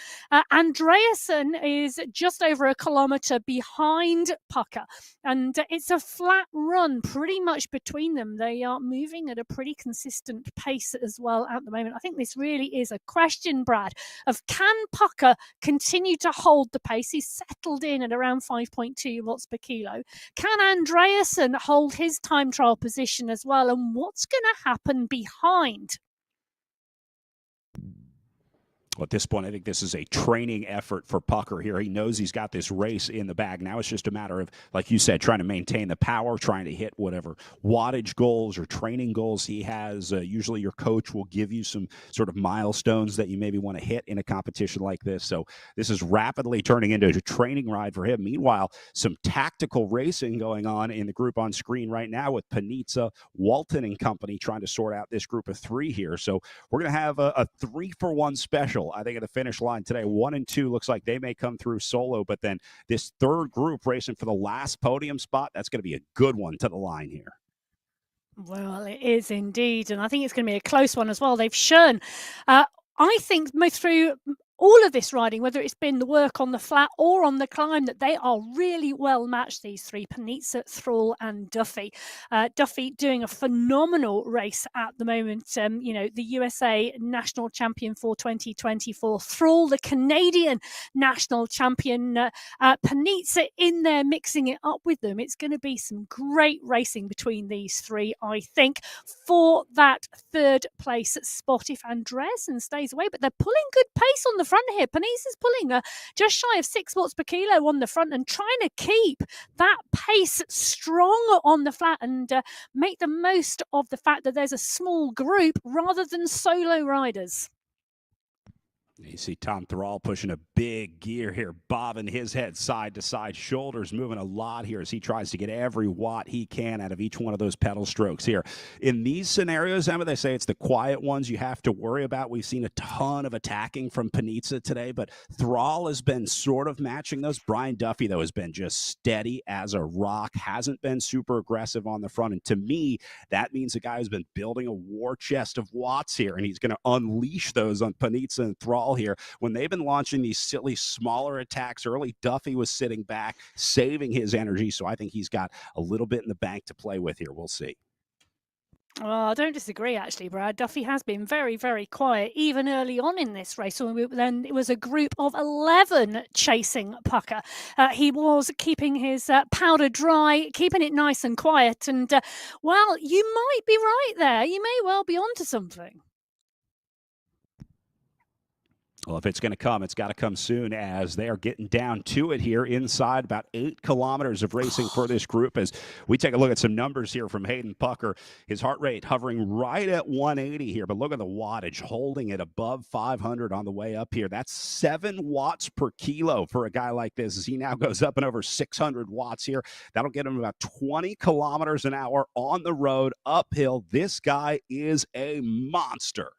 Andreasen is just over a kilometre behind Pucker, and it's a flat run pretty much between them. They are moving at a pretty consistent pace as well at the moment. I think this really is a question, Brad, of can Pucker continue to hold the pace? He's settled in at around 5.2 watts per kilo. Can Andreasen hold his time trial position as well? And what's going to happen behind? Well, at this point, I think this is a training effort for Pucker here. He knows he's got this race in the bag. Now it's just a matter of, like you said, trying to maintain the power, trying to hit whatever wattage goals or training goals he has. Usually your coach will give you some sort of milestones that you maybe want to hit in a competition like this. So this is rapidly turning into a training ride for him. Meanwhile, some tactical racing going on in the group on screen right now with Panizza, Walton and company trying to sort out this group of three here. So we're going to have a 3-for-1 special, I think, at the finish line today. 1 and 2 looks like they may come through solo, but then this third group racing for the last podium spot, that's going to be a good one to the line here. Well, it is indeed, and I think it's going to be a close one as well. They've shown I think through all of this riding, whether it's been the work on the flat or on the climb, that they are really well matched, these three, Panizza, Thrall and Duffy. Duffy doing a phenomenal race at the moment. The USA national champion for 2024. Thrall, the Canadian national champion. Panizza in there mixing it up with them. It's going to be some great racing between these three, I think, for that third place spot if Andreasen stays away. But they're pulling good pace on the front here. Panizza's pulling just shy of 6 watts per kilo on the front and trying to keep that pace strong on the flat and make the most of the fact that there's a small group rather than solo riders. You see Tom Thrall pushing a big gear here, bobbing his head side to side, shoulders moving a lot here as he tries to get every watt he can out of each one of those pedal strokes here. In these scenarios, Emma, they say it's the quiet ones you have to worry about. We've seen a ton of attacking from Panizza today, but Thrall has been sort of matching those. Brian Duffy, though, has been just steady as a rock, hasn't been super aggressive on the front. And to me, that means a guy who's been building a war chest of watts here, and he's going to unleash those on Panizza and Thrall here. When they've been launching these silly smaller attacks early, Duffy was sitting back, saving his energy. So I think he's got a little bit in the bank to play with here. We'll see. Well, I don't disagree, actually, Brad. Duffy has been very, very quiet, even early on in this race. Then it was a group of 11 chasing Pucker. He was keeping his powder dry, keeping it nice and quiet. And, well, you might be right there. You may well be onto something. Well, if it's going to come, it's got to come soon as they are getting down to it here inside about 8 kilometers of racing for this group. As we take a look at some numbers here from Hayden Pucker, his heart rate hovering right at 180 here, but look at the wattage, holding it above 500 on the way up here. That's 7 watts per kilo for a guy like this as he now goes up and over 600 watts here. That'll get him about 20 kilometers an hour on the road uphill. This guy is a monster.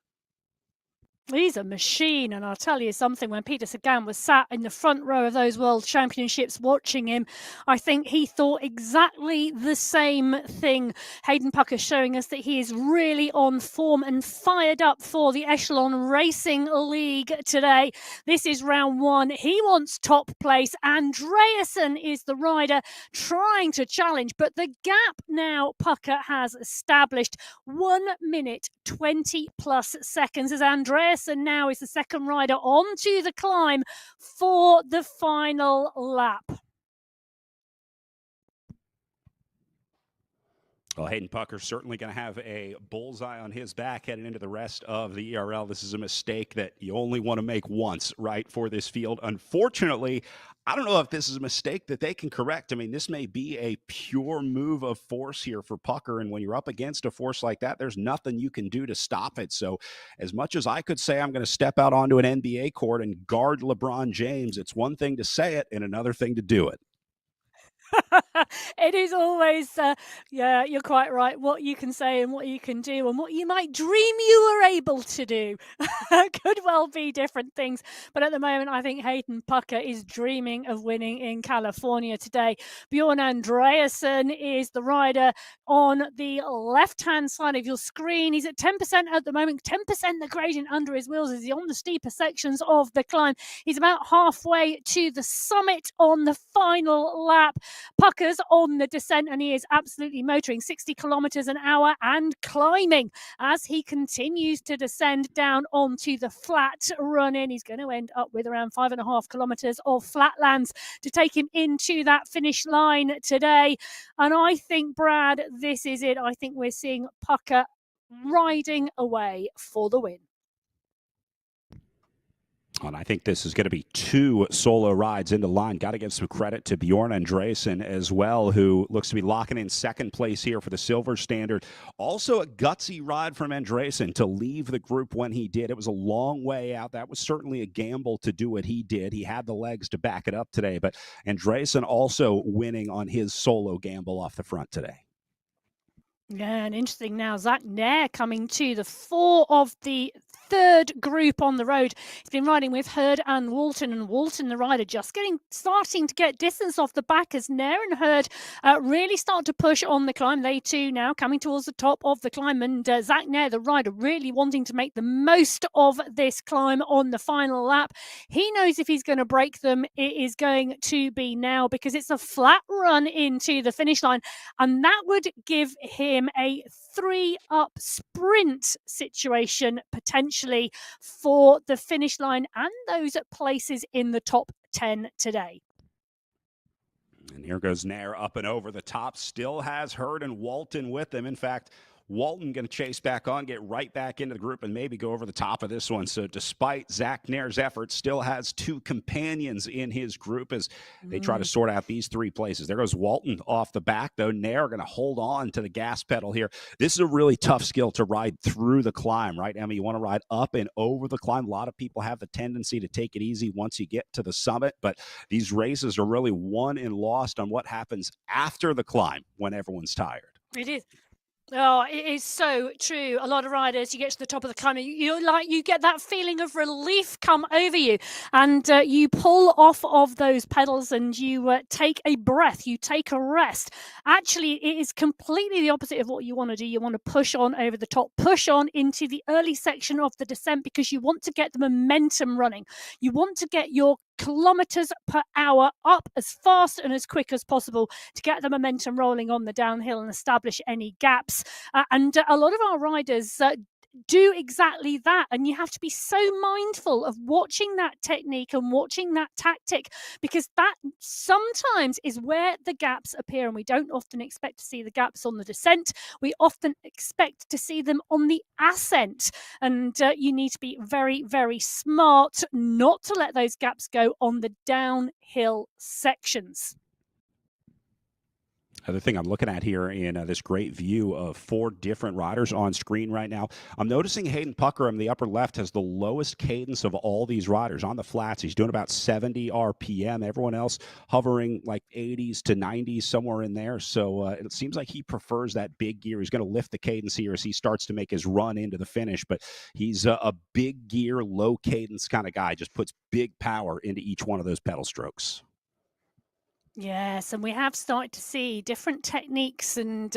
He's a machine, and I'll tell you something, when Peter Sagan was sat in the front row of those World Championships watching him, I think he thought exactly the same thing. Hayden Pucker showing us that he is really on form and fired up for the Echelon Racing League today. This is round 1. He wants top place. Andreasen is the rider trying to challenge, but the gap now Pucker has established, 1 minute 20 plus seconds as Andreasen now is the second rider onto the climb for the final lap. Well, Hayden Pucker's certainly going to have a bullseye on his back heading into the rest of the ERL. This is a mistake that you only want to make once, right, for this field. Unfortunately, I don't know if this is a mistake that they can correct. I mean, this may be a pure move of force here for Pucker, and when you're up against a force like that, there's nothing you can do to stop it. So as much as I could say I'm going to step out onto an NBA court and guard LeBron James, it's one thing to say it and another thing to do it. It is always, yeah, you're quite right, what you can say and what you can do and what you might dream you were able to do could well be different things. But at the moment, I think Hayden Pucker is dreaming of winning in California today. Bjorn Andreasen is the rider on the left-hand side of your screen. He's at 10% at the moment, 10% the gradient under his wheels as he's on the steeper sections of the climb. He's about halfway to the summit on the final lap. Pucker's on the descent and he is absolutely motoring 60 kilometers an hour and climbing as he continues to descend down onto the flat run in. He's going to end up with around 5.5 kilometers of flatlands to take him into that finish line today. And I think, Brad, this is it. I think we're seeing Pucker riding away for the win. And I think this is going to be 2 solo rides into line. Got to give some credit to Bjorn Andreasen as well, who looks to be locking in second place here for the silver standard. Also a gutsy ride from Andreasen to leave the group when he did. It was a long way out. That was certainly a gamble to do what he did. He had the legs to back it up today, but Andreasen also winning on his solo gamble off the front today. Yeah, and interesting now, Zach Nair coming to the fore of the third group on the road. He's been riding with Hurd and Walton, the rider, just starting to get distance off the back as Nair and Hurd really start to push on the climb. They too now coming towards the top of the climb, and Zach Nair, the rider, really wanting to make the most of this climb on the final lap. He knows if he's going to break them, it is going to be now, because it's a flat run into the finish line, and that would give him a 3-up sprint situation potentially for the finish line and those places in the top 10 today. And here goes Nair up and over the top. Still has Hurd and Walton with him. In fact, Walton going to chase back on, get right back into the group, and maybe go over the top of this one. So despite Zach Nair's efforts, still has two companions in his group as they try to sort out these three places. There goes Walton off the back, though. Nair going to hold on to the gas pedal here. This is a really tough skill to ride through the climb, right, Emma? You want to ride up and over the climb. A lot of people have the tendency to take it easy once you get to the summit, but these races are really won and lost on what happens after the climb when everyone's tired. It is. Oh, it is so true. A lot of riders, you get to the top of the climb, you get that feeling of relief come over you, and you pull off of those pedals and you take a breath, you take a rest. Actually, it is completely the opposite of what you want to do. You want to push on over the top, push on into the early section of the descent, because you want to get the momentum running. You want to get your kilometers per hour up as fast and as quick as possible to get the momentum rolling on the downhill and establish any gaps. And a lot of our riders do exactly that, and you have to be so mindful of watching that technique and watching that tactic, because that sometimes is where the gaps appear, and we don't often expect to see the gaps on the descent. We often expect to see them on the ascent, and you need to be very, very smart not to let those gaps go on the downhill sections. Other thing I'm looking at here in this great view of four different riders on screen right now, I'm noticing Hayden Pucker in the upper left has the lowest cadence of all these riders. On the flats, he's doing about 70 RPM. Everyone else hovering like 80s to 90s, somewhere in there. So it seems like he prefers that big gear. He's going to lift the cadence here as he starts to make his run into the finish. But he's a big gear, low cadence kind of guy. Just puts big power into each one of those pedal strokes. Yes, and we have started to see different techniques and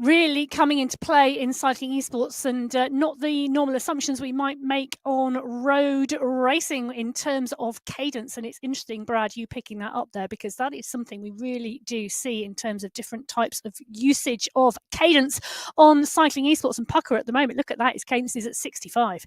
really coming into play in cycling esports, and not the normal assumptions we might make on road racing in terms of cadence. And it's interesting, Brad, you picking that up there, because that is something we really do see in terms of different types of usage of cadence on cycling esports. And Pucker at the moment, look at that, his cadence is at 65,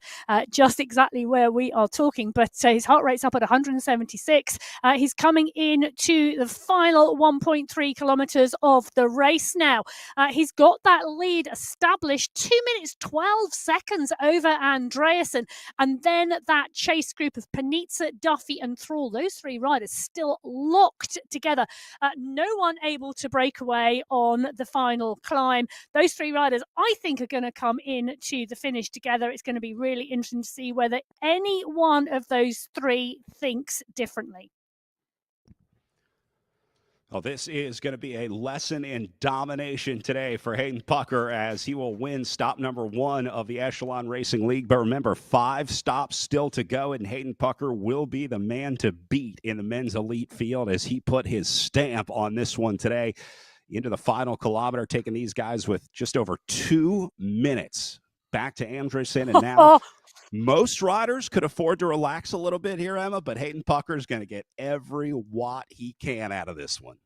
just exactly where we are talking, but his heart rate's up at 176. He's coming in to the final 1.3 kilometers of the race now. He's got that lead established, 2 minutes 12 seconds over Andreasen, and then that chase group of Panizza, Duffy and Thrall, those three riders still locked together, no one able to break away on the final climb. Those three riders, I think, are going to come in to the finish together. It's going to be really interesting to see whether any one of those three thinks differently. Well, this is going to be a lesson in domination today for Hayden Pucker, as he will win stop number 1 of the Echelon Racing League. But remember, 5 stops still to go, and Hayden Pucker will be the man to beat in the men's elite field, as he put his stamp on this one today. Into the final kilometer, taking these guys with just over 2 minutes. Back to Andreasen, and now most riders could afford to relax a little bit here, Emma, but Hayden Pucker is going to get every watt he can out of this one.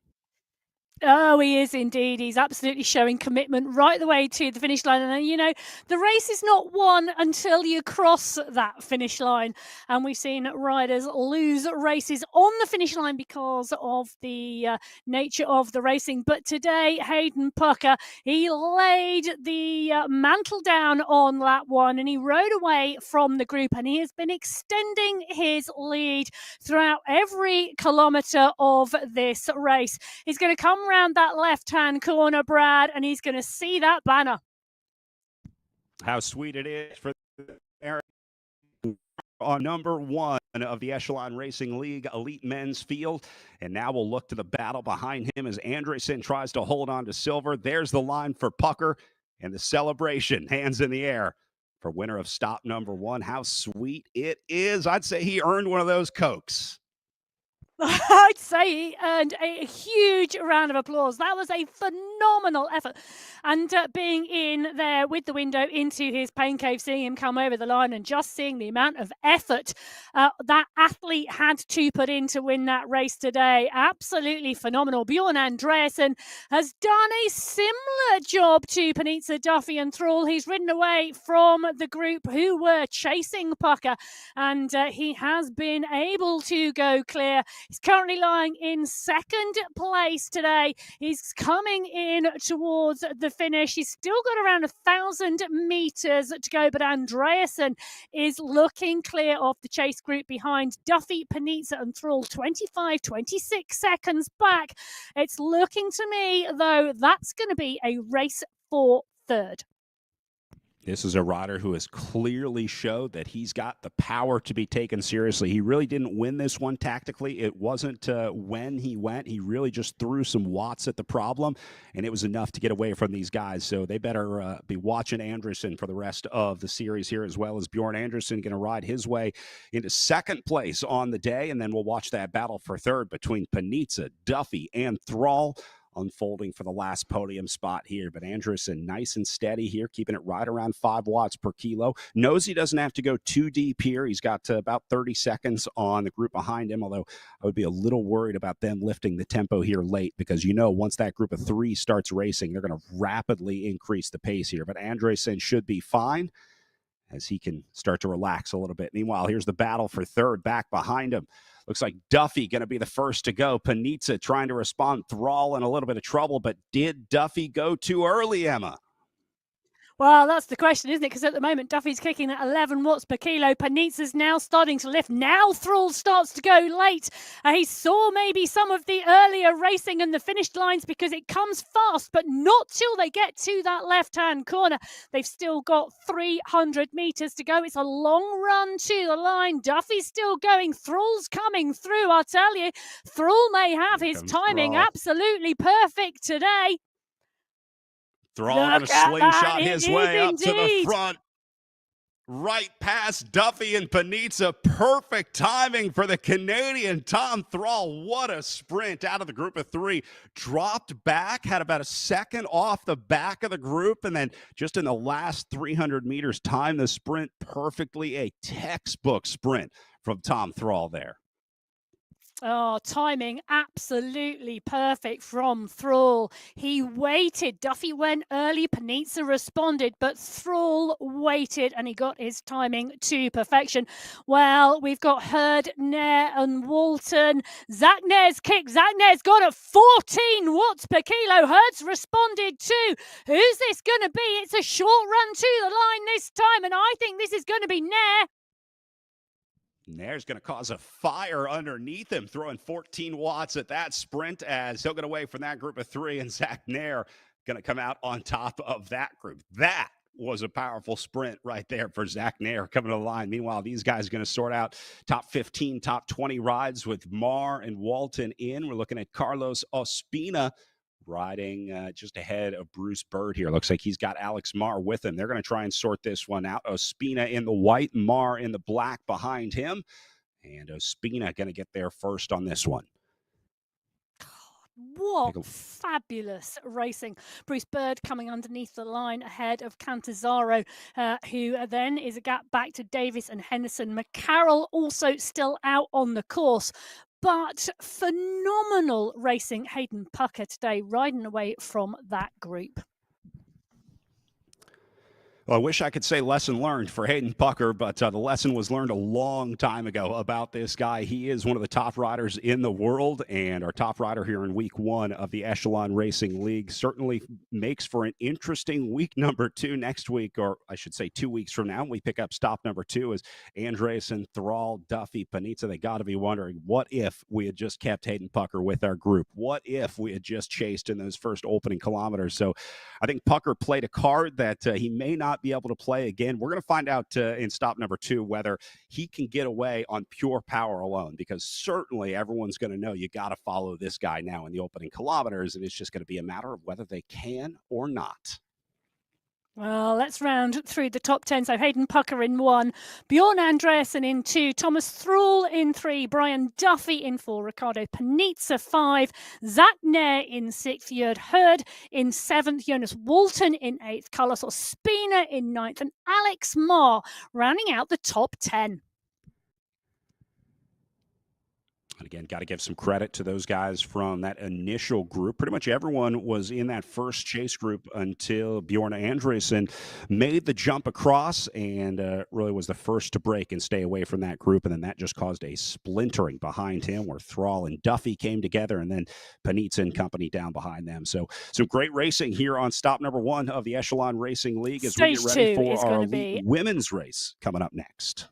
Oh, he is indeed. He's absolutely showing commitment right the way to the finish line. And, you know, the race is not won until you cross that finish line. And we've seen riders lose races on the finish line because of the nature of the racing. But today, Hayden Pucker, he laid the mantle down on lap 1, and he rode away from the group. And he has been extending his lead throughout every kilometre of this race. He's going to come around that left-hand corner, Brad, and he's going to see that banner. How sweet it is for Eric on number 1 of the Echelon Racing League Elite Men's Field. And now we'll look to the battle behind him as Andreasen tries to hold on to silver. There's the line for Pucker, and the celebration, hands in the air. for winner of stop number 1. How sweet it is. I'd say he earned one of those Cokes. I'd say he earned a huge round of applause. That was a phenomenal effort. And being in there with the window into his pain cave, seeing him come over the line and just seeing the amount of effort that athlete had to put in to win that race today. Absolutely phenomenal. Bjorn Andreasen has done a similar job to Panizza, Duffy and Thrall. He's ridden away from the group who were chasing Pucker, and he has been able to go clear. He's currently lying in second place today. He's coming in towards the finish. He's still got around 1,000 meters to go, but Andreasen is looking clear of the chase group behind Duffy, Panizza and Thrall, 25, 26 seconds back. It's looking to me, though, that's going to be a race for third. This is a rider who has clearly showed that he's got the power to be taken seriously. He really didn't win this one tactically. It wasn't when he went. He really just threw some watts at the problem, and it was enough to get away from these guys. So they better be watching Andreasen for the rest of the series here, as well as Bjorn Andreasen going to ride his way into second place on the day, and then we'll watch that battle for third between Panizza, Duffy, and Thrall unfolding for the last podium spot here. But Andreasen nice and steady here, keeping it right around 5 watts per kilo. Knows he doesn't have to go too deep here. He's got about 30 seconds on the group behind him, although I would be a little worried about them lifting the tempo here late, because once that group of 3 starts racing, they're going to rapidly increase the pace here. But Andreasen should be fine as he can start to relax a little bit. Meanwhile, here's the battle for third back behind him. Looks like Duffy going to be the first to go. Panizza trying to respond. Thrall in a little bit of trouble, but did Duffy go too early, Emma? Well, that's the question, isn't it? Because at the moment, Duffy's kicking at 11 watts per kilo. Panizza's now starting to lift. Now Thrall starts to go late. He saw maybe some of the earlier racing and the finished lines because it comes fast, but not till they get to that left-hand corner. They've still got 300 meters to go. It's a long run to the line. Duffy's still going. Thrall's coming through, I'll tell you. Thrall may have his timing absolutely perfect today. Thrall going to slingshot his way up to the front. Right past Duffy and Panizza. Perfect timing for the Canadian Tom Thrall. What a sprint out of the group of 3. Dropped back, had about a second off the back of the group, and then just in the last 300 meters, timed the sprint perfectly. A textbook sprint from Tom Thrall there. Oh, timing absolutely perfect from Thrall. He waited. Duffy went early. Panizza responded, but Thrall waited and he got his timing to perfection. Well, we've got Hurd, Nair and Walton. Zach Nair's kick. Zach Nair's got a 14 watts per kilo. Hurd's responded too. Who's this going to be? It's a short run to the line this time, and I think this is going to be Nair. Nair's going to cause a fire underneath him, throwing 14 watts at that sprint as he'll get away from that group of 3, and Zach Nair going to come out on top of that group. That was a powerful sprint right there for Zach Nair coming to the line. Meanwhile, these guys are going to sort out top 15, top 20 rides with Marr and Walton in. We're looking at Carlos Ospina riding just ahead of Bruce Bird here. Looks like he's got Alex Marr with him. They're going to try and sort this one out. Ospina in the white, Marr in the black behind him. And Ospina going to get there first on this one. What fabulous racing. Bruce Bird coming underneath the line ahead of Cantazzaro, who then is a gap back to Davis and Henderson. McCarroll also still out on the course. But phenomenal racing, Hayden Pucker today, riding away from that group. Well, I wish I could say lesson learned for Hayden Pucker, but the lesson was learned a long time ago about this guy. He is one of the top riders in the world, and our top rider here in week 1 of the Echelon Racing League certainly makes for an interesting week number 2 next week, or I should say 2 weeks from now. We pick up stop number 2 as Andreasen, Thrall, Duffy, Panizza. They got to be wondering, what if we had just kept Hayden Pucker with our group? What if we had just chased in those first opening kilometers? So I think Pucker played a card that he may not be able to play again. We're going to find out in stop number 2 whether he can get away on pure power alone, because certainly everyone's going to know you got to follow this guy now in the opening kilometers, and it's just going to be a matter of whether they can or not. Well, let's round through the top 10. So Hayden Pucker in 1, Bjorn Andreasen in 2, Thomas Thrall in 3, Brian Duffy in 4, Ricardo Panizza 5, Zach Nair in 6th, Jörg Hurd in 7th, Jonas Walton in 8th, Carlos Ospina in 9th, and Alex Marr rounding out the top 10. And again, got to give some credit to those guys from that initial group. Pretty much everyone was in that first chase group until Bjorn Andreasen made the jump across and really was the first to break and stay away from that group. And then that just caused a splintering behind him where Thrall and Duffy came together, and then Panizza and company down behind them. So some great racing here on stop number 1 of the Echelon Racing League as we get ready for our elite women's race coming up next.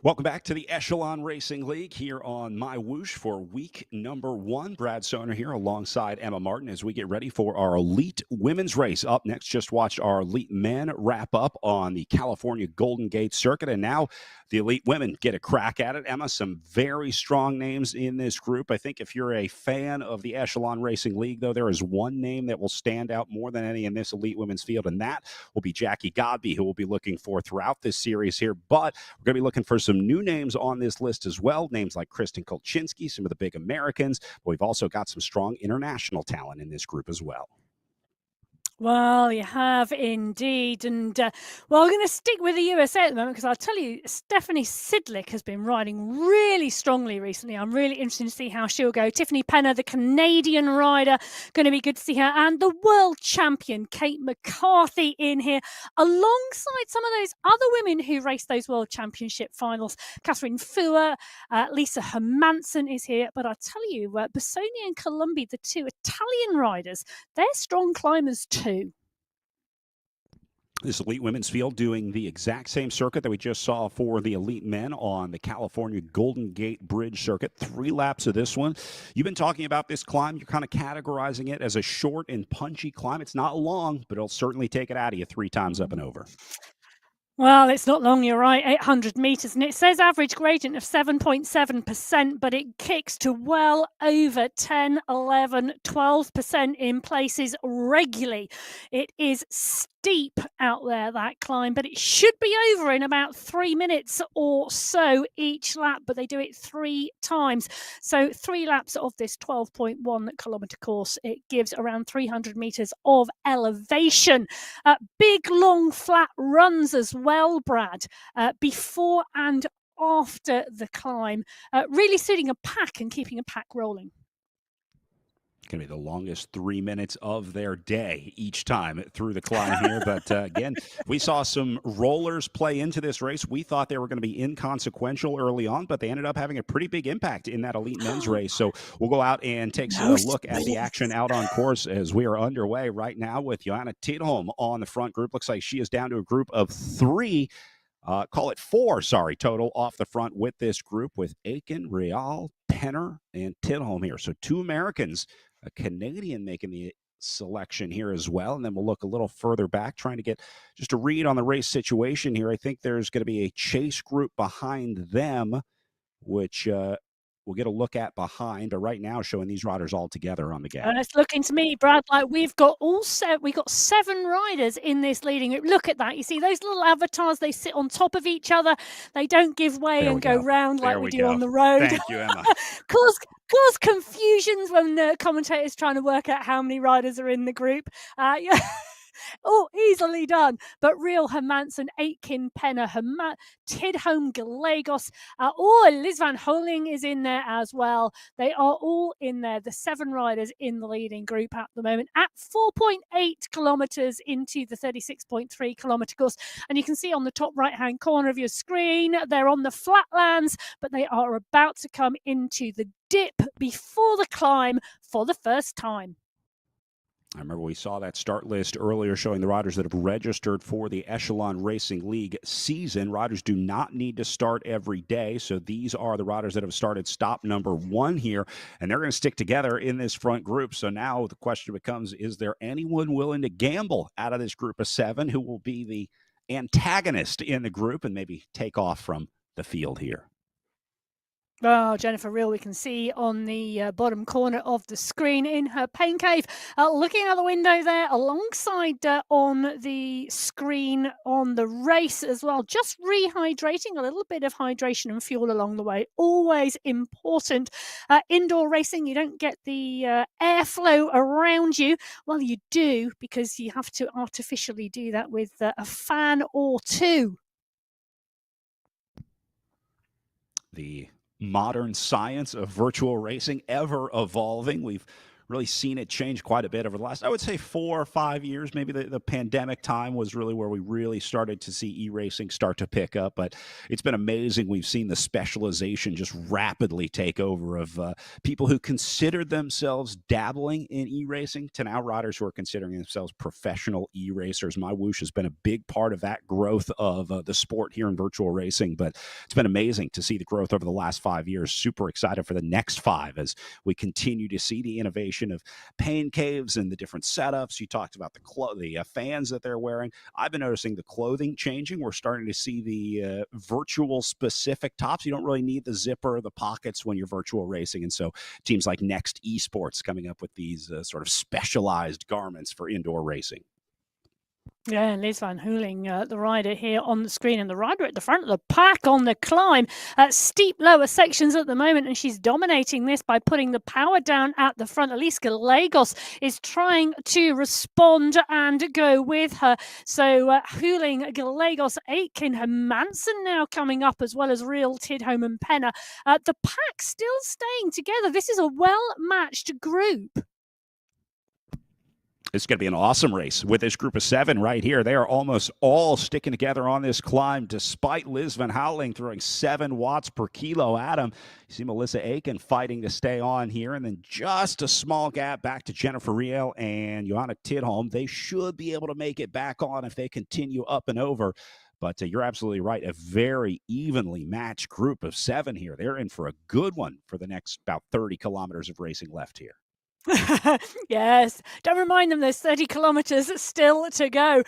Welcome back to the Echelon Racing League here on MyWhoosh for week number 1. Brad Soner here alongside Emma Martin as we get ready for our Elite Women's Race. Up next, just watched our Elite Men wrap up on the California Golden Gate Circuit, and now the Elite Women get a crack at it. Emma, some very strong names in this group. I think if you're a fan of the Echelon Racing League, though, there is one name that will stand out more than any in this Elite Women's field, and that will be Jackie Godby, who we'll be looking for throughout this series here. But we're going to be looking for some new names on this list as well, names like Kristen Kolchinsky, some of the big Americans, but we've also got some strong international talent in this group as well. Well, you have indeed. And, well, we're going to stick with the USA at the moment because I'll tell you, Stephanie Sidlick has been riding really strongly recently. I'm really interested to see how she'll go. Tiffany Penner, the Canadian rider, going to be good to see her. And the world champion, Kate McCarthy, in here, alongside some of those other women who raced those world championship finals. Catherine Fuhr, Lisa Hermansen is here. But I tell you, Bassoni and Colombi, the two Italian riders, they're strong climbers too. This Elite Women's field doing the exact same circuit that we just saw for the Elite Men on the California Golden Gate Bridge circuit. 3 laps of this one. You've been talking about this climb. You're kind of categorizing it as a short and punchy climb. It's not long, but it'll certainly take it out of you 3 times up and over. Well, it's not long, you're right, 800 metres, and it says average gradient of 7.7%, but it kicks to well over 10, 11, 12% in places regularly. It is steep out there, that climb, but it should be over in about 3 minutes or so each lap, but they do it 3 times. So 3 laps of this 12.1 kilometre course, it gives around 300 metres of elevation. Big, long, flat runs as well, Brad, before and after the climb, really suiting a pack and keeping a pack rolling. Going to be the longest 3 minutes of their day each time through the climb here. But again, we saw some rollers play into this race. We thought they were going to be inconsequential early on, but they ended up having a pretty big impact in that Elite Men's race. So we'll go out and take a look at the action out on course as we are underway right now with Joanna Tidholm on the front group. Looks like she is down to a group of 3. Call it 4, total off the front with this group with Aiken, Real, Penner, and Tidholm here. So 2 Americans, a Canadian making the selection here as well. And then we'll look a little further back, trying to get just a read on the race situation here. I think there's going to be a chase group behind them, which we'll get a look at behind, but right now showing these riders all together on the gap. And it's looking to me, Brad, like we've got 7 riders in this leading group. Look at that. You see those little avatars, they sit on top of each other. They don't give way and go round like we do on the road. Thank you, Emma. cause confusions when the commentator's trying to work out how many riders are in the group. Yeah. Oh, easily done. But Real, Hermansen, Aitken, Penner, Tidholm, Gallegos. Liz Van Holing is in there as well. They are all in there, the 7 riders in the leading group at the moment at 4.8 kilometres into the 36.3 kilometre course. And you can see on the top right-hand corner of your screen, they're on the flatlands, but they are about to come into the dip before the climb for the first time. I remember we saw that start list earlier showing the riders that have registered for the Echelon Racing League season. Riders do not need to start every day, so these are the riders that have started stop number 1 here, and they're going to stick together in this front group. So now the question becomes, is there anyone willing to gamble out of this group of 7 who will be the antagonist in the group and maybe take off from the field here? Oh, Jennifer Real, we can see on the bottom corner of the screen in her pain cave, looking out the window there, alongside on the screen on the race as well. Just rehydrating, a little bit of hydration and fuel along the way. Always important. Indoor racing, you don't get the airflow around you. Well, you do, because you have to artificially do that with a fan or 2. The modern science of virtual racing, ever evolving. We've really seen it change quite a bit over the last, I would say, 4 or 5 years. Maybe the pandemic time was really where we really started to see e-racing start to pick up. But it's been amazing. We've seen the specialization just rapidly take over of people who considered themselves dabbling in e-racing to now riders who are considering themselves professional e-racers. MyWhoosh has been a big part of that growth of the sport here in virtual racing. But it's been amazing to see the growth over the last 5 years. Super excited for the next 5 as we continue to see the innovation of pain caves and the different setups. You talked about the fans that they're wearing. I've been noticing the clothing changing. We're starting to see the virtual specific tops. You don't really need the zipper or the pockets when you're virtual racing. And so teams like Next Esports coming up with these sort of specialized garments for indoor racing. Yeah, Liz Van Hooling, the rider here on the screen, and the rider at the front of the pack on the climb. Steep lower sections at the moment, and she's dominating this by putting the power down at the front. Elise Gallegos is trying to respond and go with her. So Hooling, Gallegos, Aitken, Hermansen now coming up, as well as Real, Tidholm and Penner. The pack still staying together. This is a well-matched group. It's going to be an awesome race with this group of 7 right here. They are almost all sticking together on this climb, despite Liz Van Houweling throwing 7 watts per kilo at him. You see Melissa Aiken fighting to stay on here, and then just a small gap back to Jennifer Riel and Johanna Tidholm. They should be able to make it back on if they continue up and over. But you're absolutely right. A very evenly matched group of 7 here. They're in for a good one for the next about 30 kilometers of racing left here. Yes, don't remind them there's 30 kilometres still to go.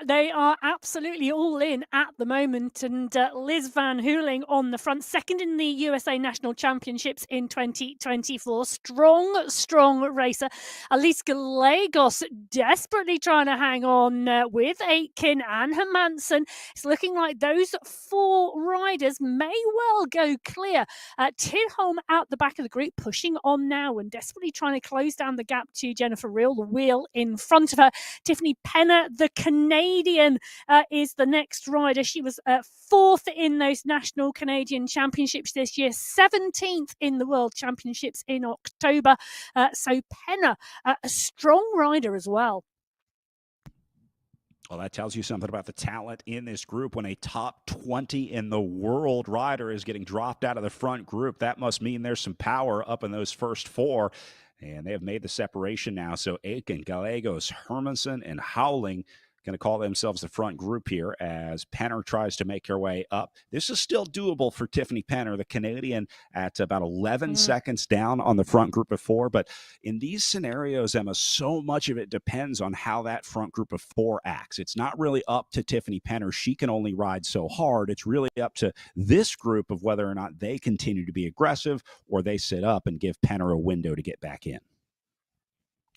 They are absolutely all in at the moment, and Liz Van Hooling on the front, second in the USA National Championships in 2024. Strong racer. Elise Gallegos desperately trying to hang on with Aitken and Hermansen. It's looking like those 4 riders may well go clear. Tidholm out the back of the group, pushing on now and desperately trying to close down the gap to Jennifer Riel, the wheel in front of her. Tiffany Penner, the Canadian, is the next rider. She was 4th in those National Canadian Championships this year, 17th in the World Championships in October. So Penner, a strong rider as well. Well, that tells you something about the talent in this group. When a top 20 in the world rider is getting dropped out of the front group, that must mean there's some power up in those first 4. And they have made the separation now. So Aiken, Gallegos, Hermansen, and Houweling going to call themselves the front group here as Penner tries to make her way up. This is still doable for Tiffany Penner, the Canadian, at about 11 seconds down on the front group of 4. But in these scenarios, Emma, so much of it depends on how that front group of 4 acts. It's not really up to Tiffany Penner. She can only ride so hard. It's really up to this group of whether or not they continue to be aggressive or they sit up and give Penner a window to get back in.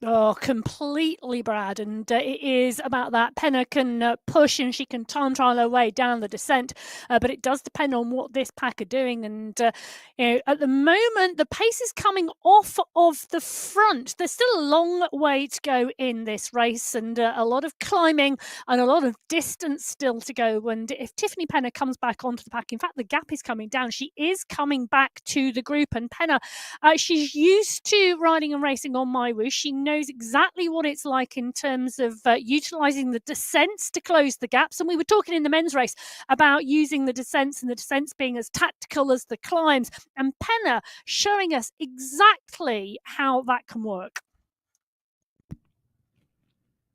Oh, completely, Brad. And it is about that. Penner can push and she can time trial her way down the descent. But it does depend on what this pack are doing. And, at the moment, the pace is coming off of the front. There's still a long way to go in this race and a lot of climbing and a lot of distance still to go. And if Tiffany Penner comes back onto the pack, in fact, the gap is coming down. She is coming back to the group. And Penner, she's used to riding and racing on MyWhoosh. She knows exactly what it's like in terms of utilising the descents to close the gaps. And we were talking in the men's race about using the descents and the descents being as tactical as the climbs. And Penner showing us exactly how that can work.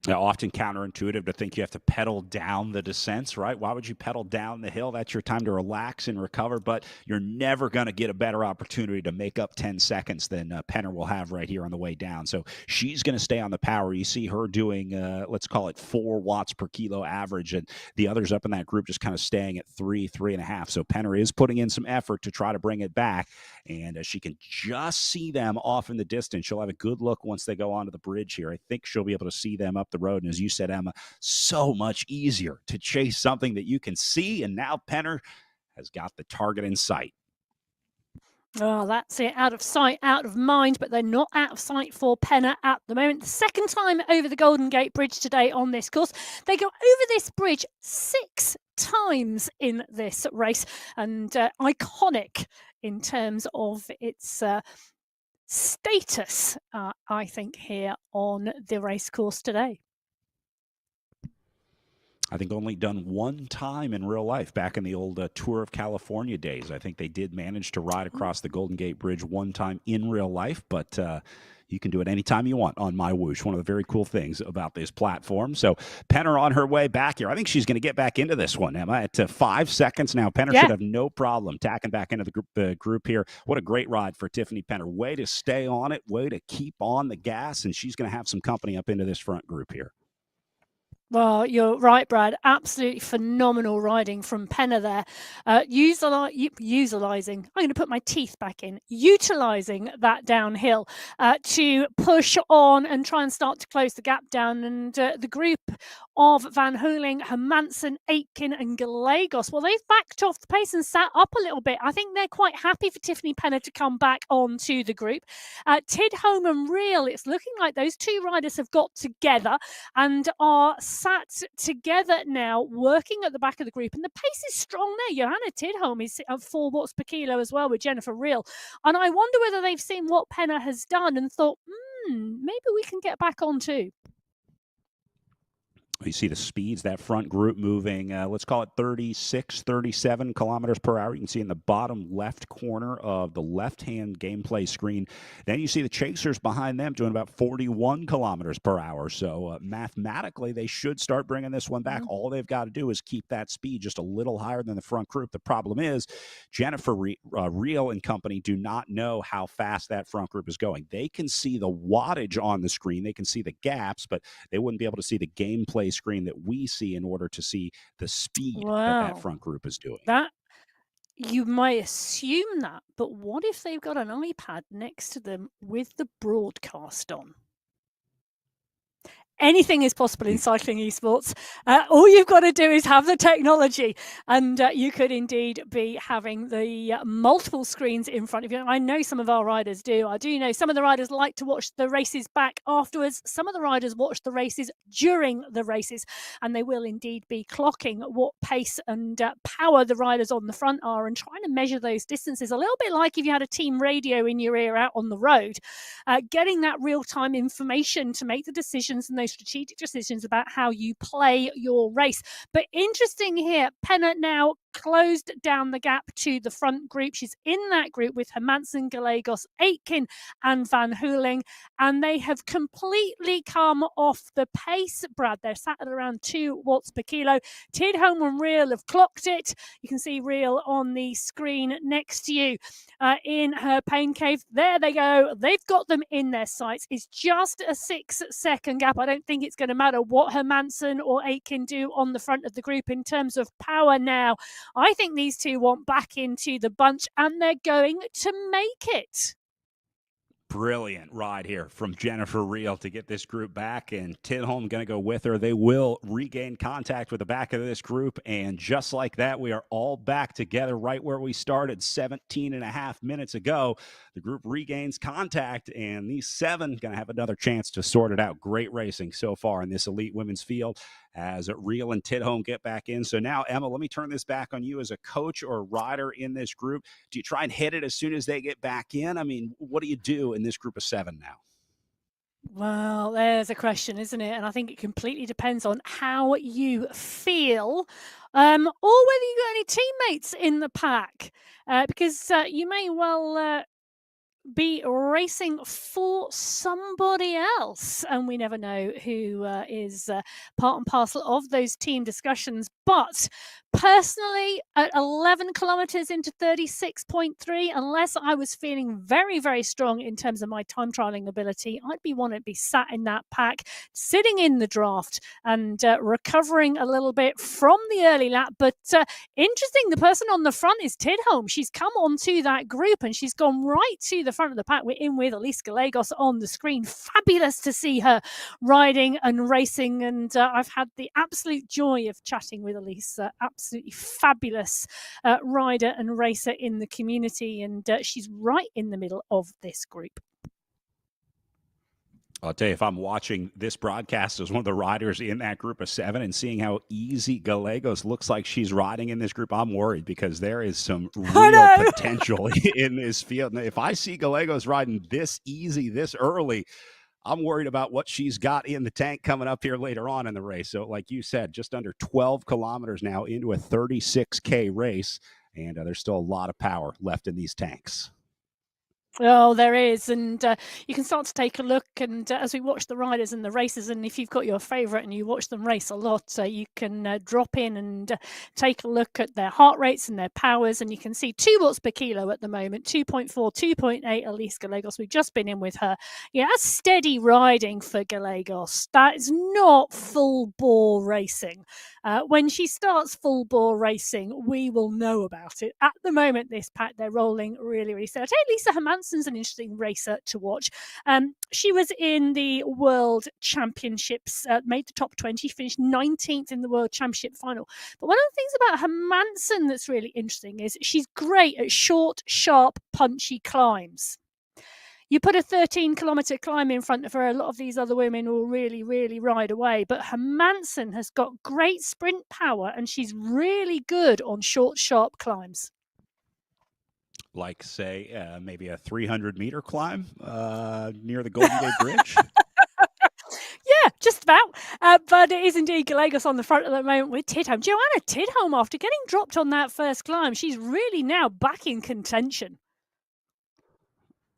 Often counterintuitive to think you have to pedal down the descents, right? Why would you pedal down the hill? That's your time to relax and recover, but you're never going to get a better opportunity to make up 10 seconds than Penner will have right here on the way down. So she's going to stay on the power. You see her doing, let's call it 4 watts per kilo average, and the others up in that group just kind of staying at 3.5. So Penner is putting in some effort to try to bring it back, and she can just see them off in the distance. She'll have a good look once they go onto the bridge here. I think she'll be able to see them up the road. And as you said, Emma, so much easier to chase something that you can see. And now Penner has got the target in sight. Oh, that's it. Out of sight, out of mind, but they're not out of sight for Penner at the moment. The second time over the Golden Gate Bridge today on this course. They go over this bridge 6 times in this race, and iconic in terms of its status, I think, here on the race course today. I think only done one time in real life back in the old Tour of California days. I think they did manage to ride across the Golden Gate Bridge one time in real life, but you can do it anytime you want on MyWhoosh. One of the very cool things about this platform. So Penner on her way back here. I think she's going to get back into this one, Emma, at 5 seconds now. Penner should have no problem tacking back into the group here. What a great ride for Tiffany Penner. Way to stay on it, way to keep on the gas, and she's going to have some company up into this front group here. Well, you're right, Brad. Absolutely phenomenal riding from Penner there. Utilizing, I'm going to put my teeth back in, utilizing that downhill to push on and try and start to close the gap down. And the group of Van Hooling, Hermansen, Aitken and Gallegos, well, they've backed off the pace and sat up a little bit. I think they're quite happy for Tiffany Penner to come back onto the group. Tidholm and Real, it's looking like those two riders have got together and are sat together now, working at the back of the group. And the pace is strong there. Johanna Tidholm is at 4 watts per kilo as well with Jennifer Real. And I wonder whether they've seen what Penner has done and thought, maybe we can get back on too. You see the speeds, that front group moving, let's call it 36, 37 kilometers per hour. You can see in the bottom left corner of the left-hand gameplay screen. Then you see the chasers behind them doing about 41 kilometers per hour. So mathematically, they should start bringing this one back. All they've got to do is keep that speed just a little higher than the front group. The problem is Jennifer Real and company do not know how fast that front group is going. They can see the wattage on the screen. They can see the gaps, but they wouldn't be able to see the gameplay screen that we see in order to see the speed that front group is doing. That you might assume that, but what if they've got an iPad next to them with the broadcast on? Anything is possible in cycling esports. All you've got to do is have the technology, and you could indeed be having the multiple screens in front of you. I know some of our riders do. I do know some of the riders like to watch the races back afterwards. Some of the riders watch the races during the races, and they will indeed be clocking what pace and power the riders on the front are and trying to measure those distances. A little bit like if you had a team radio in your ear out on the road, getting that real-time information to make the decisions and those strategic decisions about how you play your race. But interesting here, Penner now closed down the gap to the front group. She's in that group with Hermansen, Gallegos, Aitken and Van Hooling, and they have completely come off the pace, Brad. They're sat at around 2 watts per kilo. Tidholm and Real have clocked it. You can see Real on the screen next to you in her pain cave. There they go. They've got them in their sights. It's just a 6-second gap. I don't think it's going to matter what Hermansen or Aitken do on the front of the group in terms of power now. I think these two want back into the bunch, and they're going to make it. Brilliant ride here from Jennifer Real to get this group back, and Tidholm going to go with her. They will regain contact with the back of this group, and just like that, we are all back together right where we started 17 and a half minutes ago. The group regains contact, and these 7 going to have another chance to sort it out. Great racing so far in this elite women's field as Real and Tidholm get back in. So now, Emma, let me turn this back on you as a coach or a rider in this group. Do you try and hit it as soon as they get back in? I mean, what do you do in this group of 7 now? Well, there's a question, isn't it? And I think it completely depends on how you feel, or whether you got any teammates in the pack, because you may well be racing for somebody else, and we never know who is part and parcel of those team discussions. But personally, at 11 kilometers into 36.3, unless I was feeling very, very strong in terms of my time trialing ability, I'd want to be sat in that pack, sitting in the draft and recovering a little bit from the early lap. But interesting, the person on the front is Tidholm. She's come onto that group and she's gone right to the front of the pack. We're in with Elise Gallegos on the screen. Fabulous to see her riding and racing, and I've had the absolute joy of chatting with Elise. Absolutely fabulous rider and racer in the community, and she's right in the middle of this group. I'll tell you, if I'm watching this broadcast as one of the riders in that group of 7 and seeing how easy Gallegos looks like she's riding in this group, I'm worried because there is some real potential in this field. And if I see Gallegos riding this easy, this early, I'm worried about what she's got in the tank coming up here later on in the race. So, like you said, just under 12 kilometers now into a 36K race, and there's still a lot of power left in these tanks. Oh, there is, and you can start to take a look, and as we watch the riders and the races, and if you've got your favourite and you watch them race a lot, you can drop in and take a look at their heart rates and their powers, and you can see 2 watts per kilo at the moment, 2.4, 2.8 Elise Gallegos. We've just been in with her. Yeah, that's steady riding for Gallegos. That is not full bore racing. When she starts full bore racing, we will know about it. At the moment, this pack, they're rolling really, really steady. I tell you, Lisa Hermansen's an interesting racer to watch. She was in the World Championships, made the top 20, finished 19th in the World Championship final. But one of the things about Hermansen that's really interesting is she's great at short, sharp, punchy climbs. You put a 13-kilometre climb in front of her, a lot of these other women will really, really ride away. But Hermansen has got great sprint power, and she's really good on short, sharp climbs. Like, say, maybe a 300-meter climb near the Golden Gate Bridge? Yeah, just about. But it is indeed Gallegos on the front at the moment with Tidholm. Joanna Tidholm, after getting dropped on that first climb, she's really now back in contention.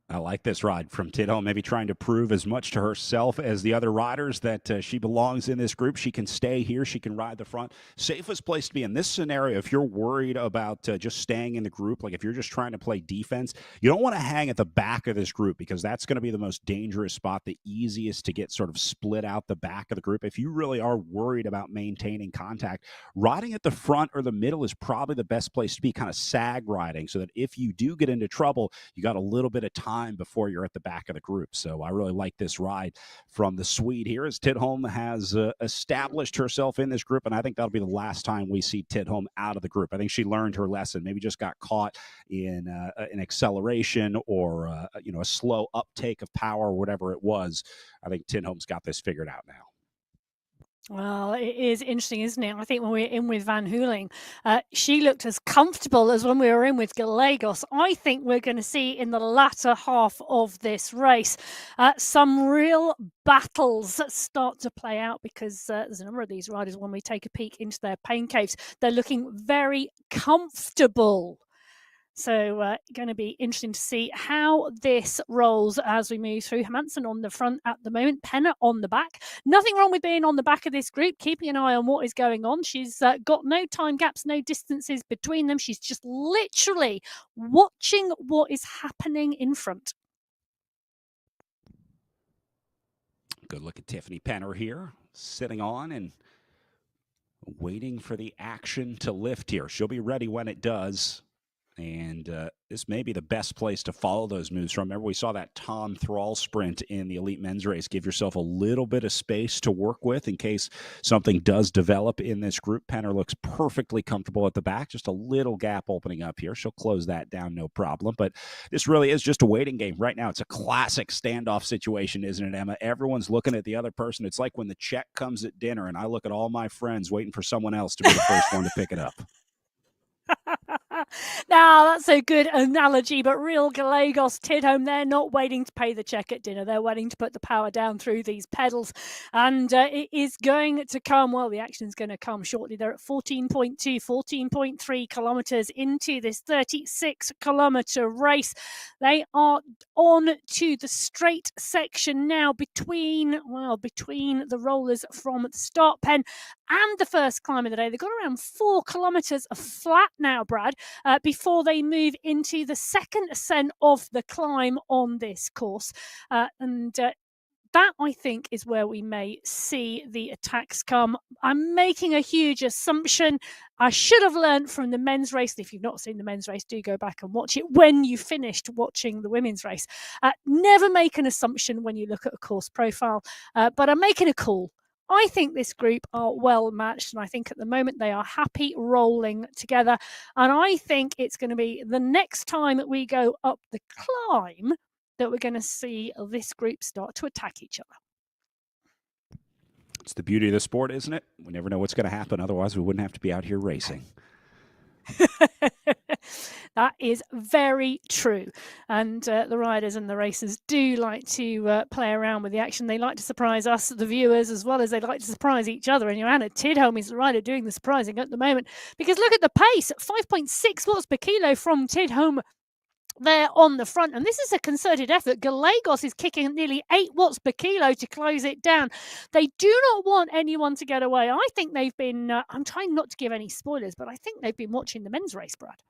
I like this ride from Tidholm, maybe trying to prove as much to herself as the other riders that she belongs in this group. She can stay here. She can ride the front. Safest place to be in this scenario, if you're worried about just staying in the group, like if you're just trying to play defense, you don't want to hang at the back of this group because that's going to be the most dangerous spot, the easiest to get sort of split out the back of the group. If you really are worried about maintaining contact, riding at the front or the middle is probably the best place to be, kind of sag riding, so that if you do get into trouble, you got a little bit of time before you're at the back of the group. So I really like this ride from the Swede here, as Tidholm has established herself in this group, and I think that'll be the last time we see Tidholm out of the group. I think she learned her lesson, maybe just got caught in an acceleration or a slow uptake of power, whatever it was. I think Tidholm's got this figured out now. Well, it is interesting, isn't it? I think when we were in with Van Hooling, she looked as comfortable as when we were in with Gallegos. I think we're going to see in the latter half of this race some real battles start to play out, because there's a number of these riders, when we take a peek into their pain caves, they're looking very comfortable. So going to be interesting to see how this rolls as we move through. Hermansen on the front at the moment, Penna on the back. Nothing wrong with being on the back of this group, keeping an eye on what is going on. She's got no time gaps, no distances between them. She's just literally watching what is happening in front. Good look at Tiffany Penner here, sitting on and waiting for the action to lift here. She'll be ready when it does. And this may be the best place to follow those moves from. Remember, we saw that Tom Thrall sprint in the elite men's race. Give yourself a little bit of space to work with in case something does develop in this group. Penner looks perfectly comfortable at the back. Just a little gap opening up here. She'll close that down, no problem. But this really is just a waiting game. Right now, it's a classic standoff situation, isn't it, Emma? Everyone's looking at the other person. It's like when the check comes at dinner and I look at all my friends waiting for someone else to be the first one to pick it up. Now, that's a good analogy, but real Gallegos Tidholm, they're not waiting to pay the check at dinner. They're waiting to put the power down through these pedals, and it is going to come. Well, the action's going to come shortly. They're at 14.2, 14.3 kilometers into this 36-kilometer race. They are on to the straight section now between the rollers from the start pen and the first climb of the day. They've got around 4 kilometers of flat now, Brad, before they move into the second ascent of the climb on this course. That, I think, is where we may see the attacks come. I'm making a huge assumption. I should have learned from the men's race. If you've not seen the men's race, do go back and watch it when you finished watching the women's race. Never make an assumption when you look at a course profile, but I'm making a call. I think this group are well matched, and I think at the moment they are happy rolling together. And I think it's going to be the next time that we go up the climb, that we're going to see this group start to attack each other. It's the beauty of the sport, isn't it? We never know what's going to happen. Otherwise, we wouldn't have to be out here racing. That is very true. And the riders and the racers do like to play around with the action. They like to surprise us, the viewers, as well as they like to surprise each other. And Joanna Tidholm is the rider doing the surprising at the moment, because look at the pace, 5.6 watts per kilo from Tidholm there on the front. And this is a concerted effort. Gallegos is kicking nearly 8 watts per kilo to close it down. They do not want anyone to get away. I think they've been, I'm trying not to give any spoilers, but I think they've been watching the men's race, Brad.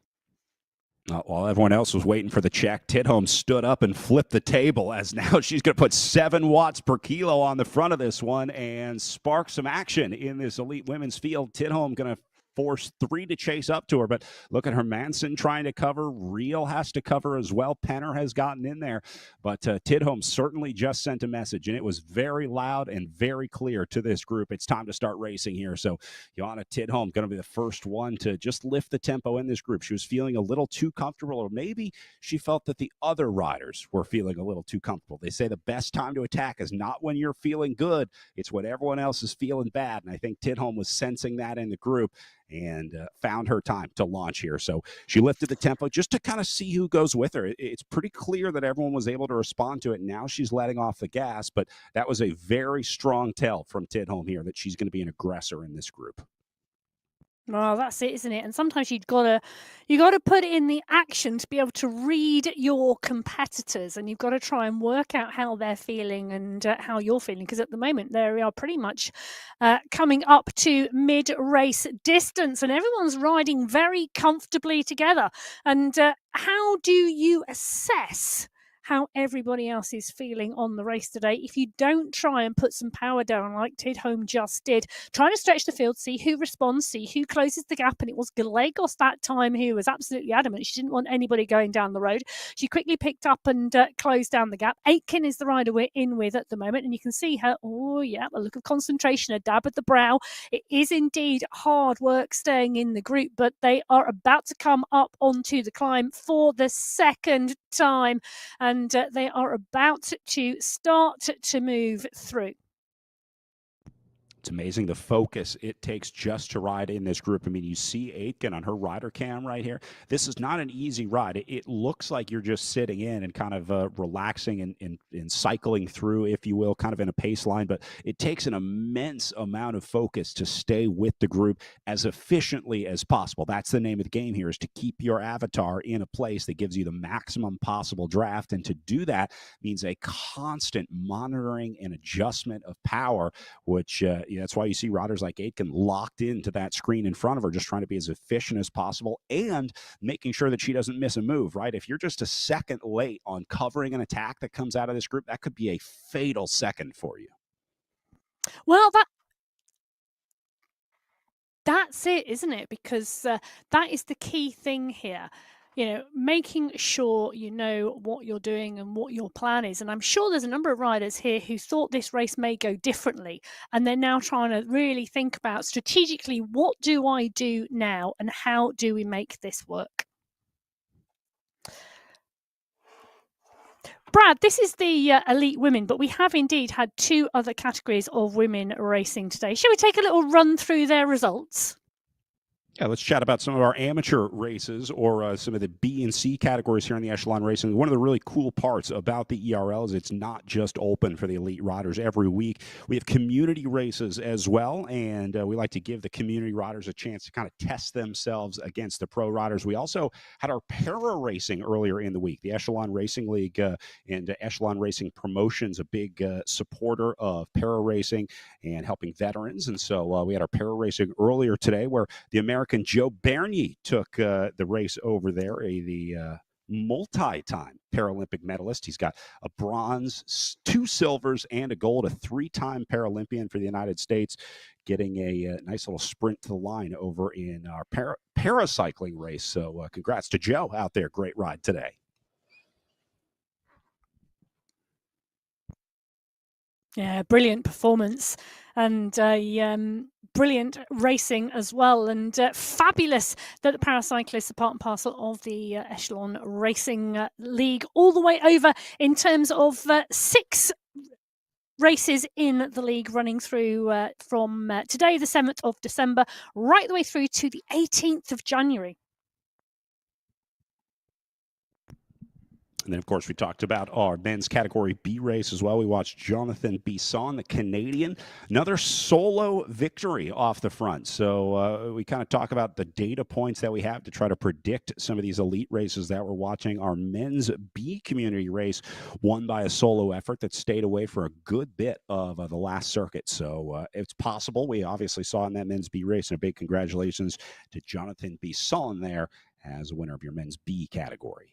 While everyone else was waiting for the check, Tidholm stood up and flipped the table, as now she's going to put 7 watts per kilo on the front of this one and spark some action in this elite women's field. Tidholm going to force 3 to chase up to her, but look at Hermansen trying to cover. Reel has to cover as well. Penner has gotten in there, but Tidholm certainly just sent a message, and it was very loud and very clear to this group. It's time to start racing here. So Joanna Tidholm going to be the first one to just lift the tempo in this group. She was feeling a little too comfortable, or maybe she felt that the other riders were feeling a little too comfortable. They say the best time to attack is not when you're feeling good. It's when everyone else is feeling bad, and I think Tidholm was sensing that in the group and found her time to launch here. So she lifted the tempo just to kind of see who goes with her. It's pretty clear that everyone was able to respond to it. Now she's letting off the gas, but that was a very strong tell from Tidholm here that she's going to be an aggressor in this group. Well, that's it, isn't it? And sometimes you got to put in the action to be able to read your competitors, and you've got to try and work out how they're feeling and how you're feeling, because at the moment they are pretty much coming up to mid-race distance, and everyone's riding very comfortably together. And how do you assess how everybody else is feeling on the race today if you don't try and put some power down like Tidholm just did, trying to stretch the field, see who responds, see who closes the gap? And it was Gallegos that time who was absolutely adamant she didn't want anybody going down the road. She quickly picked up and closed down the gap. Aitken is the rider we're in with at the moment, and you can see her, oh yeah, a look of concentration, a dab at the brow. It is indeed hard work staying in the group, but they are about to come up onto the climb for the second time, and they are about to start to move through. It's amazing the focus it takes just to ride in this group. I mean, you see Aitken on her rider cam right here. This is not an easy ride. It looks like you're just sitting in and kind of relaxing and cycling through, if you will, kind of in a pace line. But it takes an immense amount of focus to stay with the group as efficiently as possible. That's the name of the game here, is to keep your avatar in a place that gives you the maximum possible draft. And to do that means a constant monitoring and adjustment of power, which that's why you see riders like Aitken locked into that screen in front of her, just trying to be as efficient as possible and making sure that she doesn't miss a move, right? If you're just a second late on covering an attack that comes out of this group, that could be a fatal second for you. Well, that's it, isn't it? Because that is the key thing here. Making sure you know what you're doing and what your plan is. And I'm sure there's a number of riders here who thought this race may go differently, and they're now trying to really think about strategically, what do I do now and how do we make this work? Brad, this is the elite women, but we have indeed had 2 other categories of women racing today. Shall we take a little run through their results? Yeah, let's chat about some of our amateur races, or some of the B and C categories here in the Echelon Racing. One of the really cool parts about the ERL is it's not just open for the elite riders every week. We have community races as well, and we like to give the community riders a chance to kind of test themselves against the pro riders. We also had our para racing earlier in the week. The Echelon Racing League and Echelon Racing Promotions, a big supporter of para racing and helping veterans. And so we had our para racing earlier today, where the American Joe Bernier took the race over there, the multi-time Paralympic medalist. He's got a bronze, 2 silvers, and a gold, a 3-time Paralympian for the United States, getting a nice little sprint to the line over in our paracycling race. So congrats to Joe out there. Great ride today. Yeah, brilliant performance, and brilliant racing as well, and fabulous that the paracyclists are part and parcel of the Echelon Racing League, all the way over in terms of 6 races in the league running through from today, the 7th of December, right the way through to the 18th of January. And then, of course, we talked about our men's category B race as well. We watched Jonathan Bisson, the Canadian, another solo victory off the front. So we kind of talk about the data points that we have to try to predict some of these elite races that we're watching. Our men's B community race won by a solo effort that stayed away for a good bit of the last circuit. So it's possible. We obviously saw in that men's B race, and a big congratulations to Jonathan Bisson there as a winner of your men's B category.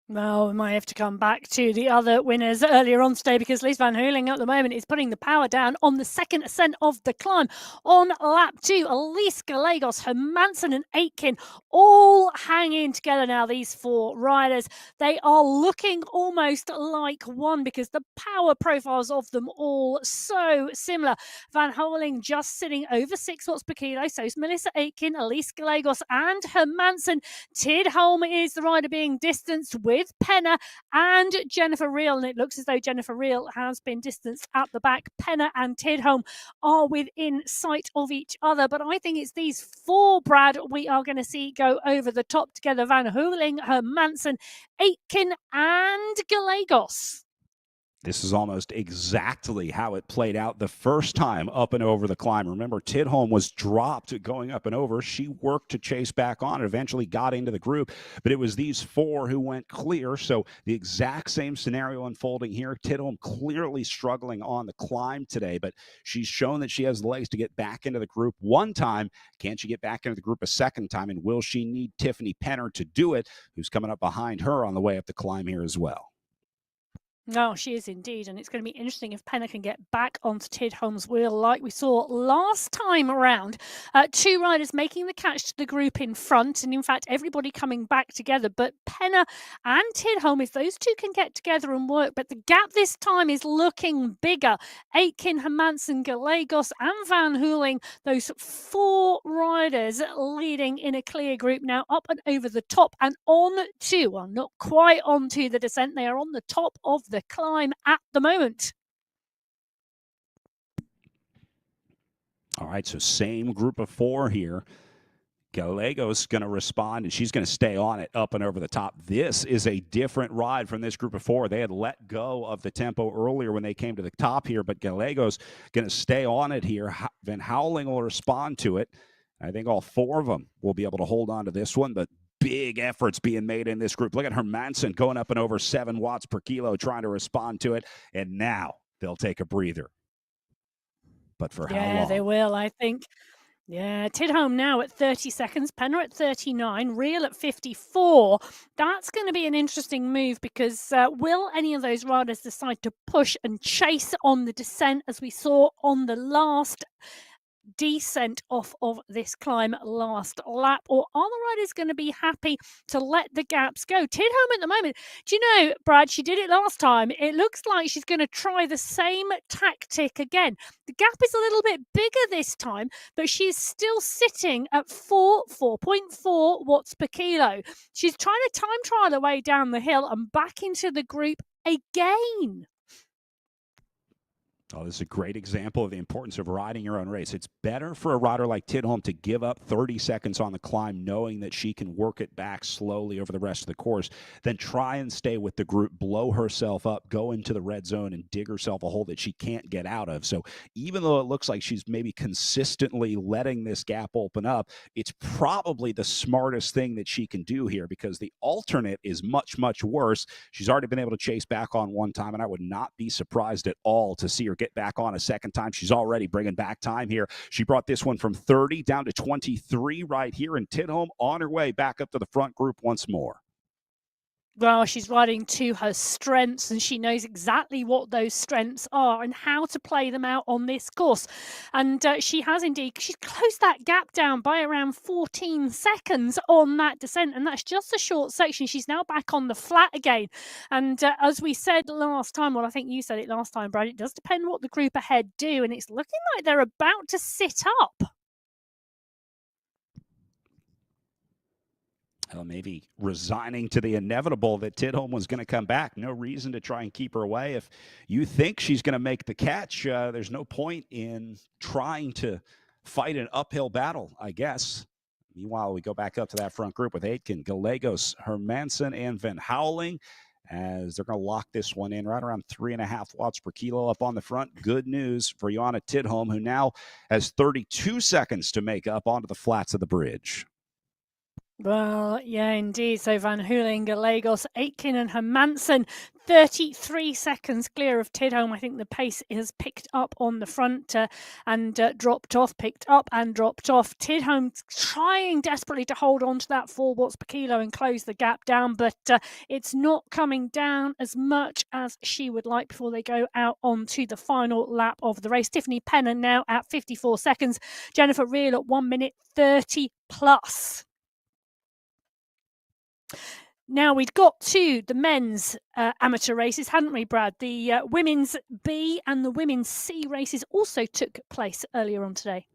Well, we might have to come back to the other winners earlier on today, because Lies van Heuling at the moment is putting the power down on the second ascent of the climb. On lap 2, Elise Gallegos, Hermansen and Aitken all hanging together now, these 4 riders. They are looking almost like one because the power profiles of them all so similar. Van Heuling just sitting over 6 watts per kilo. So is Melissa Aitken, Elise Gallegos and Hermansen. Tidholm is the rider being distanced with Penna and Jennifer Reel, and it looks as though Jennifer Reel has been distanced at the back. Penna and Tidholm are within sight of each other, but I think it's these 4, Brad, we are going to see go over the top together. Van Heuling, Hermansen, Aitken and Gallegos. This is almost exactly how it played out the first time up and over the climb. Remember, Tidholm was dropped going up and over. She worked to chase back on and eventually got into the group, but it was these 4 who went clear. So the exact same scenario unfolding here. Tidholm clearly struggling on the climb today, but she's shown that she has the legs to get back into the group one time. Can she get back into the group a second time? And will she need Tiffany Penner to do it, who's coming up behind her on the way up the climb here as well? No, she is indeed, and it's going to be interesting if Penna can get back onto Tidholm's wheel like we saw last time around. 2 riders making the catch to the group in front, and in fact everybody coming back together, but Penna and Tidholm, if those 2 can get together and work, but the gap this time is looking bigger. Aitken, Hermansen, Gallegos and Van Heuling, those 4 riders leading in a clear group now up and over the top and on to, well, not quite onto the descent, they are on the top of the climb at the moment. All right, so same group of 4 here. Gallegos going to respond, and she's going to stay on it up and over the top. This is a different ride from this group of 4. They had let go of the tempo earlier when they came to the top here, but Gallegos going to stay on it here. Van Heuling will respond to it. I think all 4 of them will be able to hold on to this one, but big efforts being made in this group. Look at Hermansen going up and over 7 watts per kilo, trying to respond to it, and now they'll take a breather. But for how long? Yeah, they will, I think. Yeah, Tidholm now at 30 seconds, Penna at 39, Reel at 54. That's going to be an interesting move, because will any of those riders decide to push and chase on the descent as we saw on the last descent off of this climb last lap, or are the riders going to be happy to let the gaps go? Tidholm at the moment, do you know, Brad, she did it last time. It looks like she's going to try the same tactic again. The gap is a little bit bigger this time, but she's still sitting at 4.4 watts per kilo. She's trying to time trial her way down the hill and back into the group again. Oh, this is a great example of the importance of riding your own race. It's better for a rider like Tidholm to give up 30 seconds on the climb, knowing that she can work it back slowly over the rest of the course, than try and stay with the group, blow herself up, go into the red zone, and dig herself a hole that she can't get out of. So even though it looks like she's maybe consistently letting this gap open up, it's probably the smartest thing that she can do here, because the alternate is much, much worse. She's already been able to chase back on one time, and I would not be surprised at all to see her get back on a second time. She's already bringing back time here. She brought this one from 30 down to 23 right here, and Tidholm on her way back up to the front group once more. Well, she's riding to her strengths, and she knows exactly what those strengths are and how to play them out on this course. And she has indeed, she's closed that gap down by around 14 seconds on that descent, and that's just a short section. She's now back on the flat again. And as we said last time, well, I think you said it last time, Brad, it does depend what the group ahead do, and it's looking like they're about to sit up. Well, maybe resigning to the inevitable that Tidholm was going to come back. No reason to try and keep her away. If you think she's going to make the catch, there's no point in trying to fight an uphill battle, I guess. Meanwhile, we go back up to that front group with Aitken, Gallegos, Hermansen, and Van Houweling, as they're going to lock this one in right around 3.5 watts per kilo up on the front. Good news for Joanna Tidholm, who now has 32 seconds to make up onto the flats of the bridge. Well, yeah, indeed. So Van Houweling, Gallegos, Aitken and Hermansen, 33 seconds clear of Tidholm. I think the pace has picked up on the front and dropped off, picked up and dropped off. Tidholm trying desperately to hold on to that 4 watts per kilo and close the gap down, but it's not coming down as much as she would like before they go out onto the final lap of the race. Tiffany Pennon now at 54 seconds. Jennifer Reel at 1 minute 30 plus. Now, we'd got to the men's amateur races, hadn't we, Brad? The women's B and the women's C races also took place earlier on today.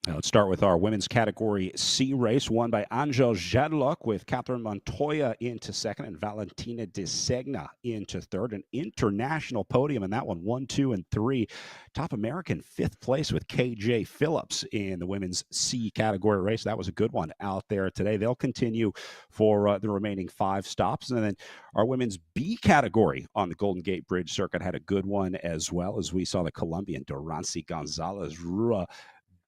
Now let's start with our women's category C race, won by Angel Jadlock with Catherine Montoya into second and Valentina de Segna into third. An international podium in that one, 1, 2, and 3. Top American, 5th place with KJ Phillips in the women's C category race. That was a good one out there today. They'll continue for the remaining 5 stops. And then our women's B category on the Golden Gate Bridge circuit had a good one as well, as we saw the Colombian Dorancy Gonzalez Rua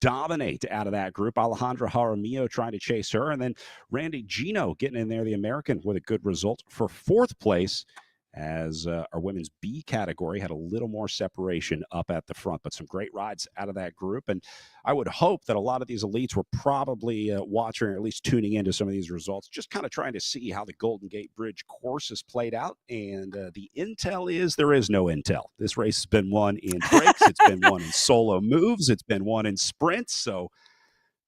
dominate out of that group. Alejandra Jaramillo trying to chase her, and then Randy Gino getting in there, the American, with a good result for 4th place, as our women's B category had a little more separation up at the front, but some great rides out of that group. And I would hope that a lot of these elites were probably watching, or at least tuning into some of these results, just kind of trying to see how the Golden Gate Bridge course has played out. And the intel is there is no intel. This race has been won in breaks. It's been won in solo moves. It's been won in sprints. So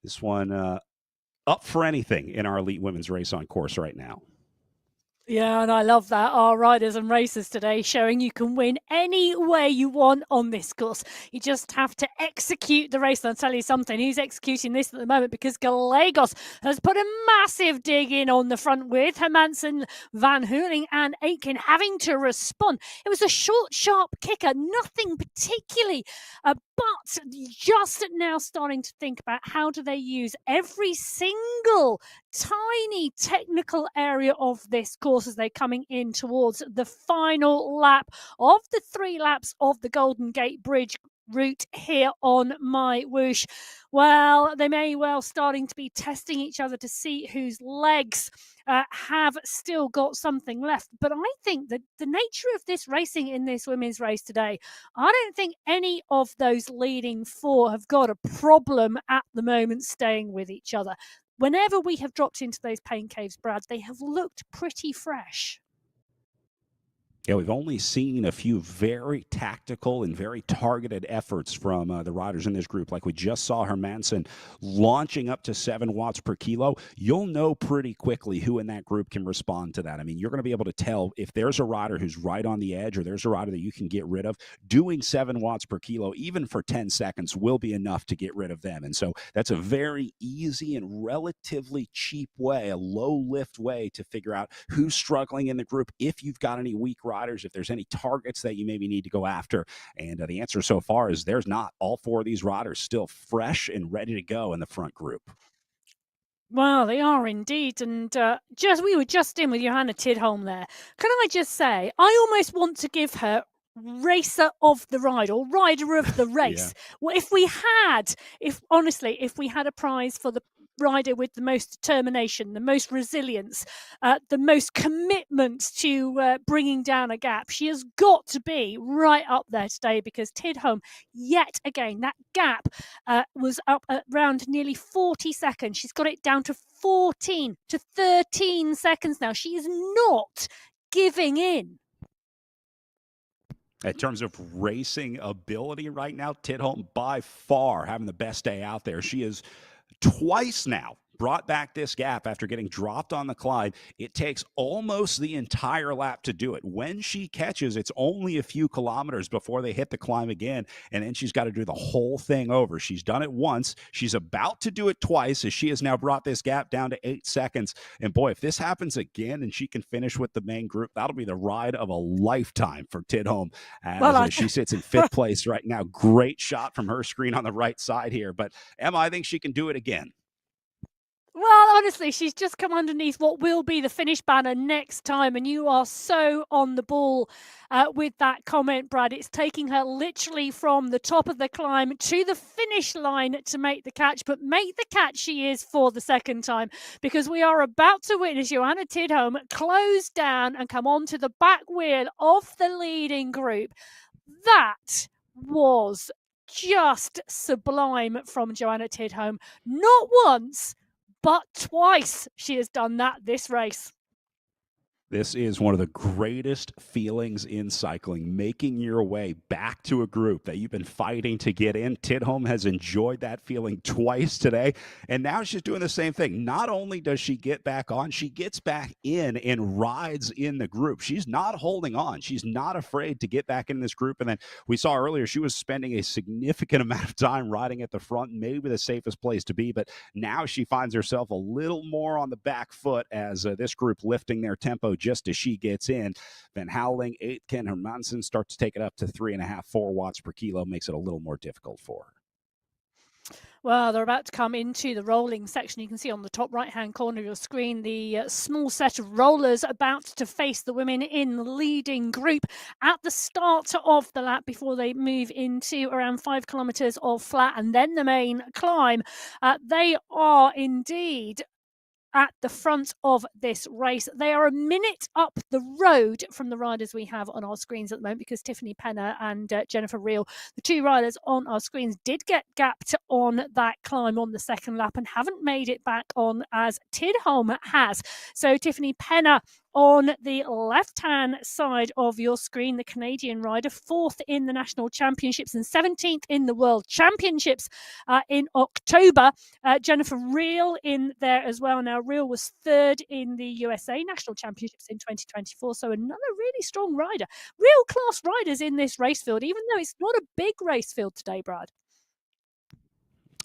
this one up for anything in our elite women's race on course right now. Yeah, and I love that. Our riders and racers today showing you can win any way you want on this course. You just have to execute the race. And I'll tell you something, he's executing this at the moment because Gallegos has put a massive dig in on the front with Hermansen, Van Houweling and Aitken having to respond. It was a short, sharp kicker, nothing particularly, but just now starting to think about how do they use every single tiny technical area of this course as they're coming in towards the final lap of the 3 laps of the Golden Gate Bridge route here on MyWhoosh. Well, they may well starting to be testing each other to see whose legs have still got something left. But I think that the nature of this racing in this women's race today, I don't think any of those leading 4 have got a problem at the moment staying with each other. Whenever we have dropped into those pain caves, Brad, they have looked pretty fresh. Yeah, we've only seen a few very tactical and very targeted efforts from the riders in this group. Like we just saw Hermansen launching up to 7 watts per kilo. You'll know pretty quickly who in that group can respond to that. I mean, you're going to be able to tell if there's a rider who's right on the edge or there's a rider that you can get rid of. Doing 7 watts per kilo, even for 10 seconds, will be enough to get rid of them. And so that's a very easy and relatively cheap way, a low lift way to figure out who's struggling in the group, if you've got any weak riders, if there's any targets that you maybe need to go after. And the answer so far is there's not. All 4 of these riders still fresh and ready to go in the front group. Well, they are indeed. And we were just in with Johanna Tidholm there. Can I just say, I almost want to give her racer of the ride or rider of the race. Yeah. Well, if we had a prize for the rider with the most determination, the most resilience, the most commitment to bringing down a gap. She has got to be right up there today, because Tidholm, yet again, that gap was up at around nearly 40 seconds. She's got it down to 14 to 13 seconds now. She is not giving in. In terms of racing ability right now, Tidholm by far having the best day out there. She is twice now brought back this gap after getting dropped on the climb. It takes almost the entire lap to do it. When she catches, it's only a few kilometers before they hit the climb again, and then she's got to do the whole thing over. She's done it once. She's about to do it twice, as she has now brought this gap down to 8 seconds. And boy, if this happens again and she can finish with the main group, that'll be the ride of a lifetime for Tidholm, as she sits in 5th place right now. Great shot from her screen on the right side here. But Emma, I think she can do it again. Well, honestly, she's just come underneath what will be the finish banner next time, and you are so on the ball with that comment, Brad. It's taking her literally from the top of the climb to the finish line to make the catch, but make the catch she is for the second time, because we are about to witness Johanna Tidholm close down and come onto the back wheel of the leading group. That was just sublime from Johanna Tidholm. Not once, but twice she has done that this race. This is one of the greatest feelings in cycling, making your way back to a group that you've been fighting to get in. Tidholm has enjoyed that feeling twice today, and now she's doing the same thing. Not only does she get back on, she gets back in and rides in the group. She's not holding on. She's not afraid to get back in this group. And then we saw earlier she was spending a significant amount of time riding at the front, maybe the safest place to be, but now she finds herself a little more on the back foot as this group lifting their tempo just as she gets in. Van Houweling, Aitken, Hermansen start to take it up to 3.5, 4 watts per kilo, makes it a little more difficult for her. Well, they're about to come into the rolling section. You can see on the top right-hand corner of your screen the small set of rollers about to face the women in the leading group at the start of the lap before they move into around 5 kilometres of flat and then the main climb. They are indeed at the front of this race. They are a minute up the road from the riders we have on our screens at the moment, because Tiffany Penner and Jennifer Reel, the 2 riders on our screens, did get gapped on that climb on the second lap and haven't made it back on as Tidholm has. So Tiffany Penner on the left-hand side of your screen, the Canadian rider, 4th in the National Championships and 17th in the World Championships in October. Jennifer Reel in there as well. Now, Reel was 3rd in the USA National Championships in 2024, so another really strong rider. Real class riders in this race field, even though it's not a big race field today, Brad.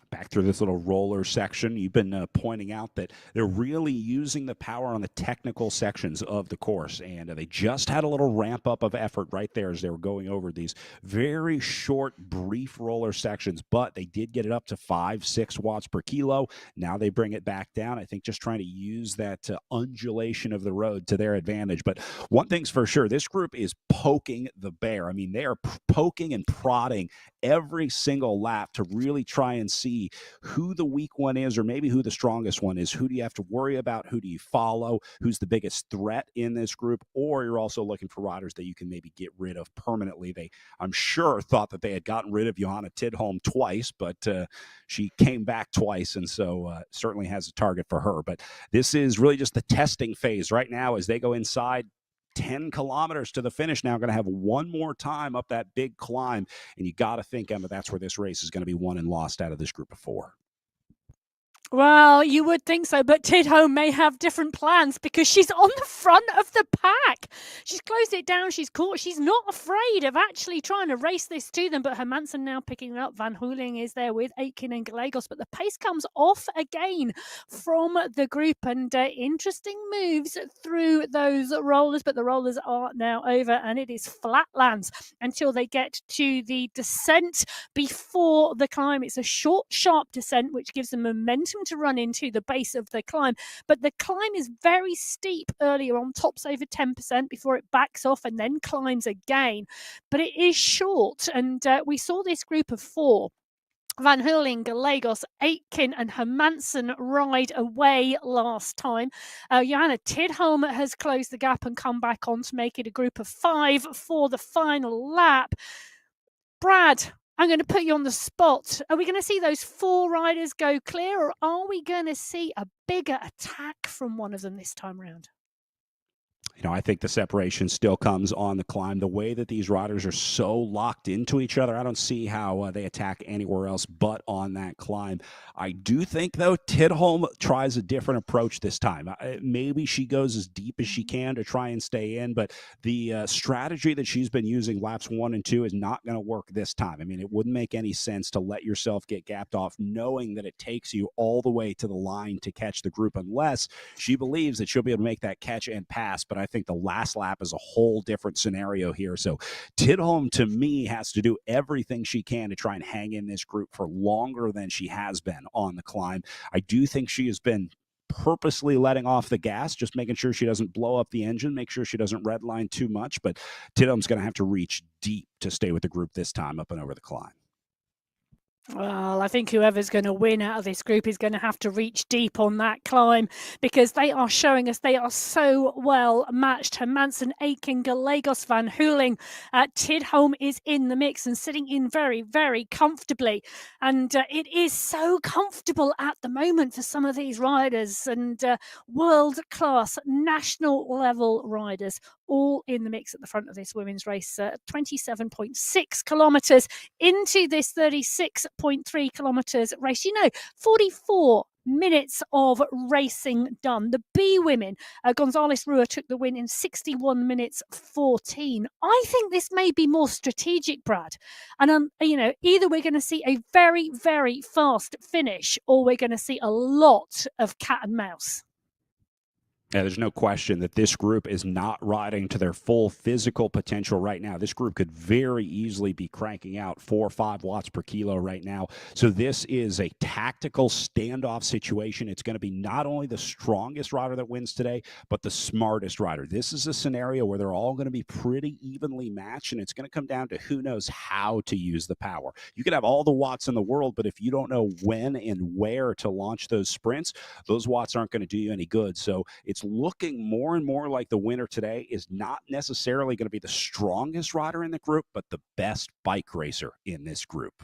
Back through this little roller section, you've been pointing out that they're really using the power on the technical sections of the course, and they just had a little ramp up of effort right there as they were going over these very short, brief roller sections, but they did get it up to 5, 6 watts per kilo. Now they bring it back down, I think, just trying to use that undulation of the road to their advantage. But one thing's for sure, this group is poking the bear. I mean, they are poking and prodding every single lap to really try and see who the weak one is, or maybe who the strongest one is. Who do you have to worry about? Who do you follow? Who's the biggest threat in this group? Or you're also looking for riders that you can maybe get rid of permanently. They, I'm sure, thought that they had gotten rid of Johanna Tidholm twice, but she came back twice, and so certainly has a target for her. But this is really just the testing phase right now as they go inside 10 kilometers to the finish now. Going to have one more time up that big climb, and you got to think, Emma, that's where this race is going to be won and lost out of this group of 4. Well, you would think so, but Tidholm may have different plans, because she's on the front of the pack. She's closed it down. She's caught. She's not afraid of actually trying to race this to them, but Hermansen now picking it up. Van Houweling is there with Aitken and Gallegos, but the pace comes off again from the group, and interesting moves through those rollers, but the rollers are now over, and it is flatlands until they get to the descent before the climb. It's a short, sharp descent, which gives them momentum to run into the base of the climb, but the climb is very steep earlier on, tops over 10% before it backs off and then climbs again, but it is short. And we saw this group of 4 Van Hooling, Gallegos, Aitken and Hermansen ride away last time. Johanna Tidholm has closed the gap and come back on to make it a group of 5 for the final lap. Brad, I'm going to put you on the spot. Are we going to see those 4 riders go clear, or are we going to see a bigger attack from one of them this time round? I think the separation still comes on the climb. The way that these riders are so locked into each other, I don't see how they attack anywhere else but on that climb. I do think, though, Tidholm tries a different approach this time. Maybe she goes as deep as she can to try and stay in, but the strategy that she's been using laps 1 and 2 is not going to work this time. I mean, it wouldn't make any sense to let yourself get gapped off knowing that it takes you all the way to the line to catch the group, unless she believes that she'll be able to make that catch and pass. But I think the last lap is a whole different scenario here. So Tidholm, to me, has to do everything she can to try and hang in this group for longer than she has been on the climb. I do think she has been purposely letting off the gas, just making sure she doesn't blow up the engine, make sure she doesn't redline too much. But Tidholm's going to have to reach deep to stay with the group this time up and over the climb. Well, I think whoever's going to win out of this group is going to have to reach deep on that climb, because they are showing us they are so well matched. Hermansen, Aitken, Gallegos, Van Hooling. Tidholm is in the mix and sitting in very, very comfortably. And it is so comfortable at the moment for some of these riders, and world-class national level riders all in the mix at the front of this women's race. 27.6 kilometres into this 36.3 kilometres race. 44 minutes of racing done. The B women, Gonzalez Rua took the win in 61 minutes 14. I think this may be more strategic, Brad. And, either we're going to see a very, very fast finish, or we're going to see a lot of cat and mouse. Yeah, there's no question that this group is not riding to their full physical potential right now. This group could very easily be cranking out 4 or 5 watts per kilo right now. So this is a tactical standoff situation. It's going to be not only the strongest rider that wins today, but the smartest rider. This is a scenario where they're all going to be pretty evenly matched, and it's going to come down to who knows how to use the power. You can have all the watts in the world, but if you don't know when and where to launch those sprints, those watts aren't going to do you any good. So it's looking more and more like the winner today is not necessarily going to be the strongest rider in the group, but the best bike racer in this group.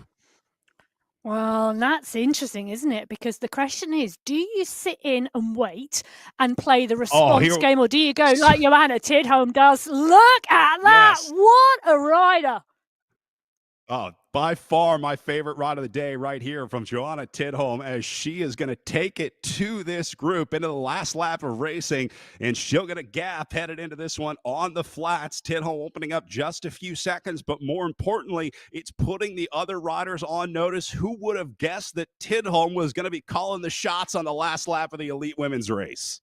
Well, that's interesting, isn't it? Because the question is, do you sit in and wait and play the response game, or do you go like Johanna Tidholm does? Look at that. Yes. What a rider. Oh, by far my favorite ride of the day right here from Johanna Tidholm, as she is going to take it to this group into the last lap of racing, and she'll get a gap headed into this one on the flats. Tidholm opening up just a few seconds, but more importantly, it's putting the other riders on notice. Who would have guessed that Tidholm was going to be calling the shots on the last lap of the elite women's race?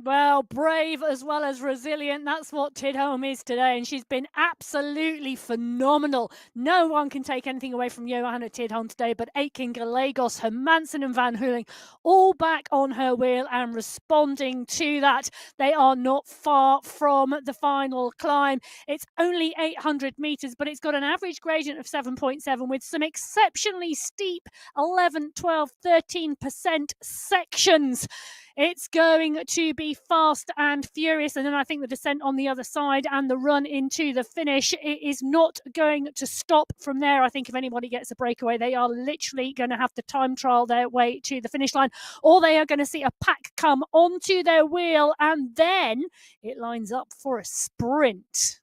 Well, brave as well as resilient. That's what Tidholm is today, and she's been absolutely phenomenal. No one can take anything away from Johanna Tidholm today, but Aitken, Gallegos, Hermansen and Van Hooling all back on her wheel and responding to that. They are not far from the final climb. It's only 800 metres, but it's got an average gradient of 7.7 with some exceptionally steep 11, 12, 13% sections. It's going to be fast and furious. And then I think the descent on the other side and the run into the finish, it is not going to stop from there. I think if anybody gets a breakaway, they are literally going to have to time trial their way to the finish line, or they are going to see a pack come onto their wheel, and then it lines up for a sprint.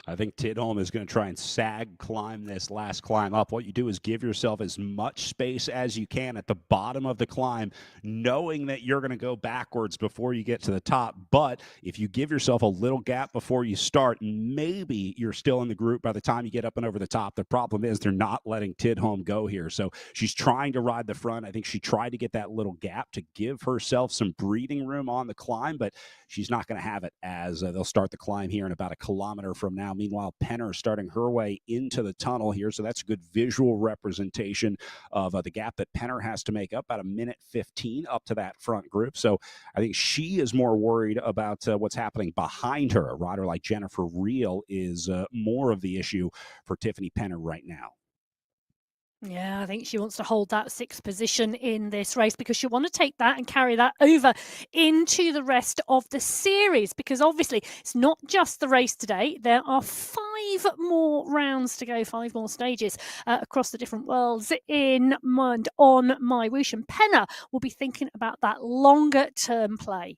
I think Tidholm is going to try and sag climb this last climb up. What you do is give yourself as much space as you can at the bottom of the climb, knowing that you're going to go backwards before you get to the top. But if you give yourself a little gap before you start, maybe you're still in the group by the time you get up and over the top. The problem is they're not letting Tidholm go here. So she's trying to ride the front. I think she tried to get that little gap to give herself some breathing room on the climb, but she's not going to have it, as they'll start the climb here in about a kilometer from now. Meanwhile, Penner starting her way into the tunnel here, so that's a good visual representation of the gap that Penner has to make up, about 1:15 up to that front group. So I think she is more worried about what's happening behind her. A rider like Jennifer Reel is more of the issue for Tiffany Penner right now. Yeah, I think she wants to hold that sixth position in this race because she'll want to take that and carry that over into the rest of the series. Because obviously, it's not just the race today. There are 5 more rounds to go, 5 more stages across the different worlds in mind on MyWhoosh. And Penna will be thinking about that longer term play.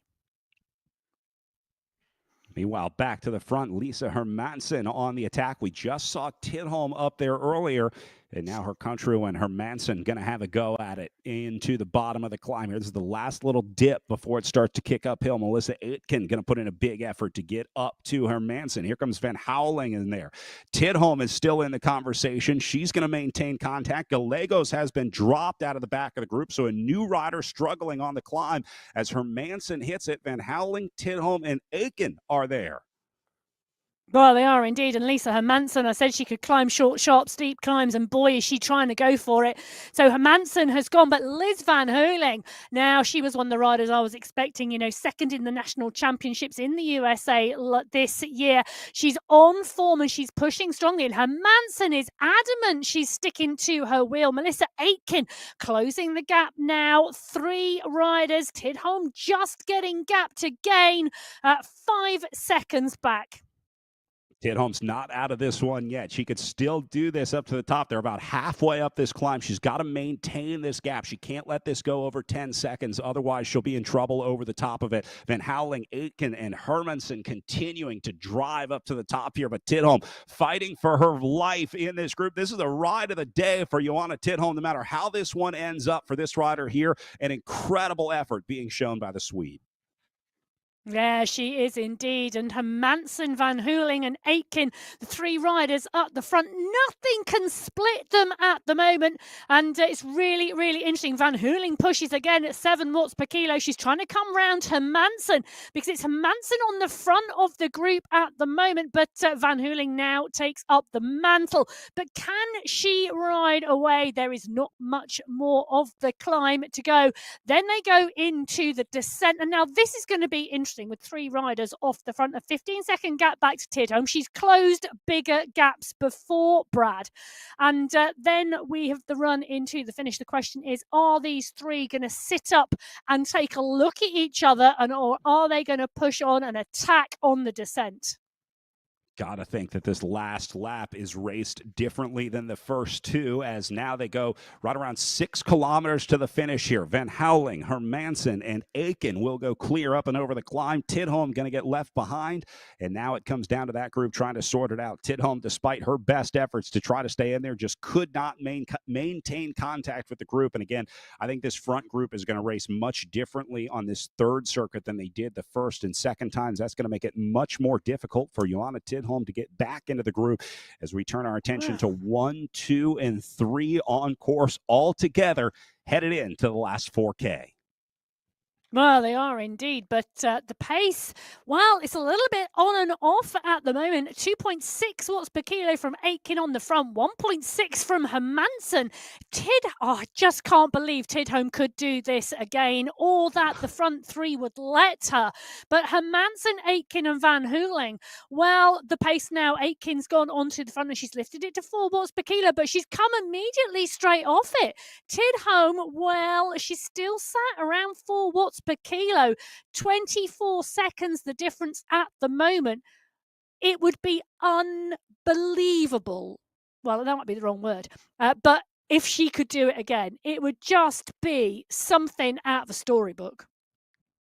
Meanwhile, back to the front, Lisa Hermansen on the attack. We just saw Tidholm up there earlier, and now her countrywoman Hermansen going to have a go at it into the bottom of the climb here. This is the last little dip before it starts to kick uphill. Melissa Aitken going to put in a big effort to get up to Hermansen. Here comes Van Houweling in there. Tidholm is still in the conversation. She's going to maintain contact. Gallegos has been dropped out of the back of the group, so a new rider struggling on the climb as Hermansen hits it. Van Houweling, Tidholm, and Aitken are there. Well, they are indeed. And Lisa Hermansen, I said she could climb short, sharp, steep climbs, and boy, is she trying to go for it. So Hermansen has gone, but Liz Van Houweling, now she was one of the riders I was expecting, second in the national championships in the USA this year. She's on form and she's pushing strongly. And Hermansen is adamant she's sticking to her wheel. Melissa Aitken closing the gap now. 3 riders. Tidholm just getting gap to gain 5 seconds back. Tidholm's not out of this one yet. She could still do this up to the top. They're about halfway up this climb. She's got to maintain this gap. She can't let this go over 10 seconds. Otherwise, she'll be in trouble over the top of it. Van Houweling, Aitken, and Hermansen continuing to drive up to the top here. But Tidholm fighting for her life in this group. This is the ride of the day for Johanna Tidholm. No matter how this one ends up for this rider here, an incredible effort being shown by the Swede. Yeah, she is indeed. And Hermansen, Van Houweling, and Aitken, the 3 riders up the front. Nothing can split them at the moment. And it's really, really interesting. Van Houweling pushes again at 7 watts per kilo. She's trying to come round Hermansen because it's Hermansen on the front of the group at the moment. But Van Houweling now takes up the mantle. But can she ride away? There is not much more of the climb to go. Then they go into the descent. And now this is going to be interesting with 3 riders off the front. A 15-second gap back to Tidholm. She's closed bigger gaps before Brad. And then we have the run into the finish. The question is, are these 3 going to sit up and take a look at each other, or are they going to push on and attack on the descent? Gotta think that this last lap is raced differently than the first 2, as now they go right around 6 kilometers to the finish here. Van Houweling, Hermansen, and Aitken will go clear up and over the climb. Tidholm going to get left behind, and now it comes down to that group trying to sort it out. Tidholm, despite her best efforts to try to stay in there, just could not maintain contact with the group. And again, I think this front group is going to race much differently on this 3rd circuit than they did the 1st and 2nd times. That's going to make it much more difficult for Johanna Tidholm to get back into the group as we turn our attention to 1, 2, and 3 on course all together, headed into the last 4K. Well, they are indeed, but the pace, well, it's a little bit on and off at the moment. 2.6 watts per kilo from Aitken on the front, 1.6 from Hermansen. I just can't believe Tidholm could do this again, or that the front 3 would let her. But Hermansen, Aitken, and Van Houweling, well, the pace now, Aitken's gone onto the front and she's lifted it to 4 watts per kilo, but she's come immediately straight off it. Tidholm, well, she's still sat around 4 watts per kilo. 24 seconds the difference at the moment. It would be unbelievable. Well, that might be the wrong word. But if she could do it again, it would just be something out of a storybook.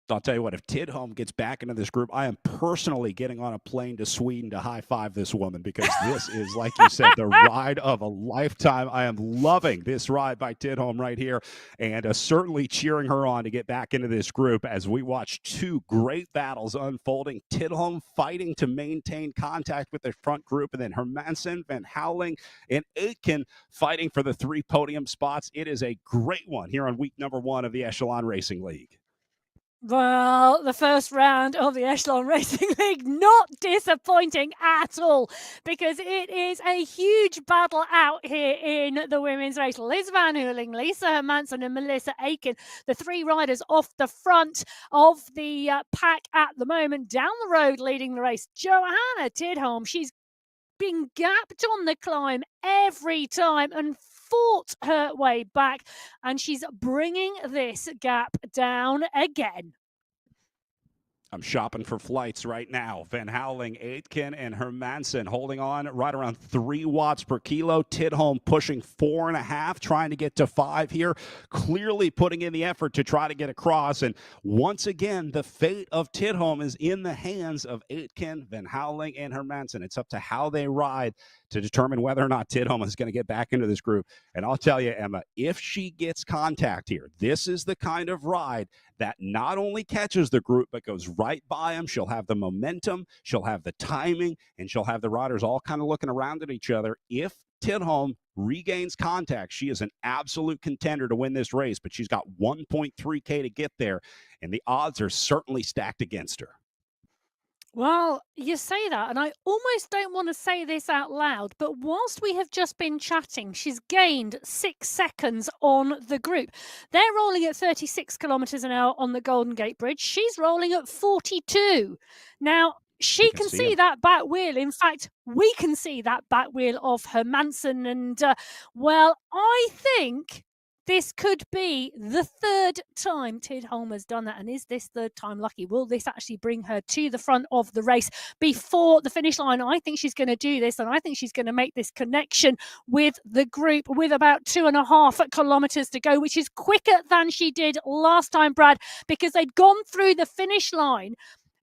I'll tell you what, if Tidholm gets back into this group, I am personally getting on a plane to Sweden to high-five this woman, because this is, like you said, the ride of a lifetime. I am loving this ride by Tidholm right here, and certainly cheering her on to get back into this group as we watch 2 great battles unfolding. Tidholm fighting to maintain contact with the front group, and then Hermansen, Van Houweling, and Aitken fighting for the 3 podium spots. It is a great one here on week number 1 of the Echelon Racing League. Well, the first round of the Echelon Racing League, not disappointing at all, because it is a huge battle out here in the women's race. Liz Van Houweling, Lisa Hermansen, and Melissa Aitken, the 3 riders off the front of the pack at the moment. Down the road leading the race, Johanna Tidholm. She's been gapped on the climb every time and fought her way back, and she's bringing this gap down again. I'm shopping for flights right now. Van Houweling, Aitken, and Hermansen holding on right around 3 watts per kilo. Tidholm pushing 4.5, trying to get to 5 here. Clearly putting in the effort to try to get across. And once again, the fate of Tidholm is in the hands of Aitken, Van Houweling, and Hermansen. It's up to how they ride to determine whether or not Tidholm is going to get back into this group. And I'll tell you, Emma, if she gets contact here, this is the kind of ride that not only catches the group, but goes right by them. She'll have the momentum, she'll have the timing, and she'll have the riders all kind of looking around at each other. If Tidholm regains contact, she is an absolute contender to win this race, but she's got 1.3K to get there, and the odds are certainly stacked against her. Well, you say that, and I almost don't want to say this out loud, but whilst we have just been chatting, she's gained 6 seconds on the group. They're rolling at 36 kilometres an hour on the Golden Gate Bridge. She's rolling at 42. Now, she can see that back wheel. In fact, we can see that back wheel of Hermansen. And, well, I think this could be the 3rd time Tidholm has done that. And is this 3rd time lucky? Will this actually bring her to the front of the race before the finish line? I think she's going to do this, and I think she's going to make this connection with the group with about 2.5 kilometres to go, which is quicker than she did last time, Brad, because they'd gone through the finish line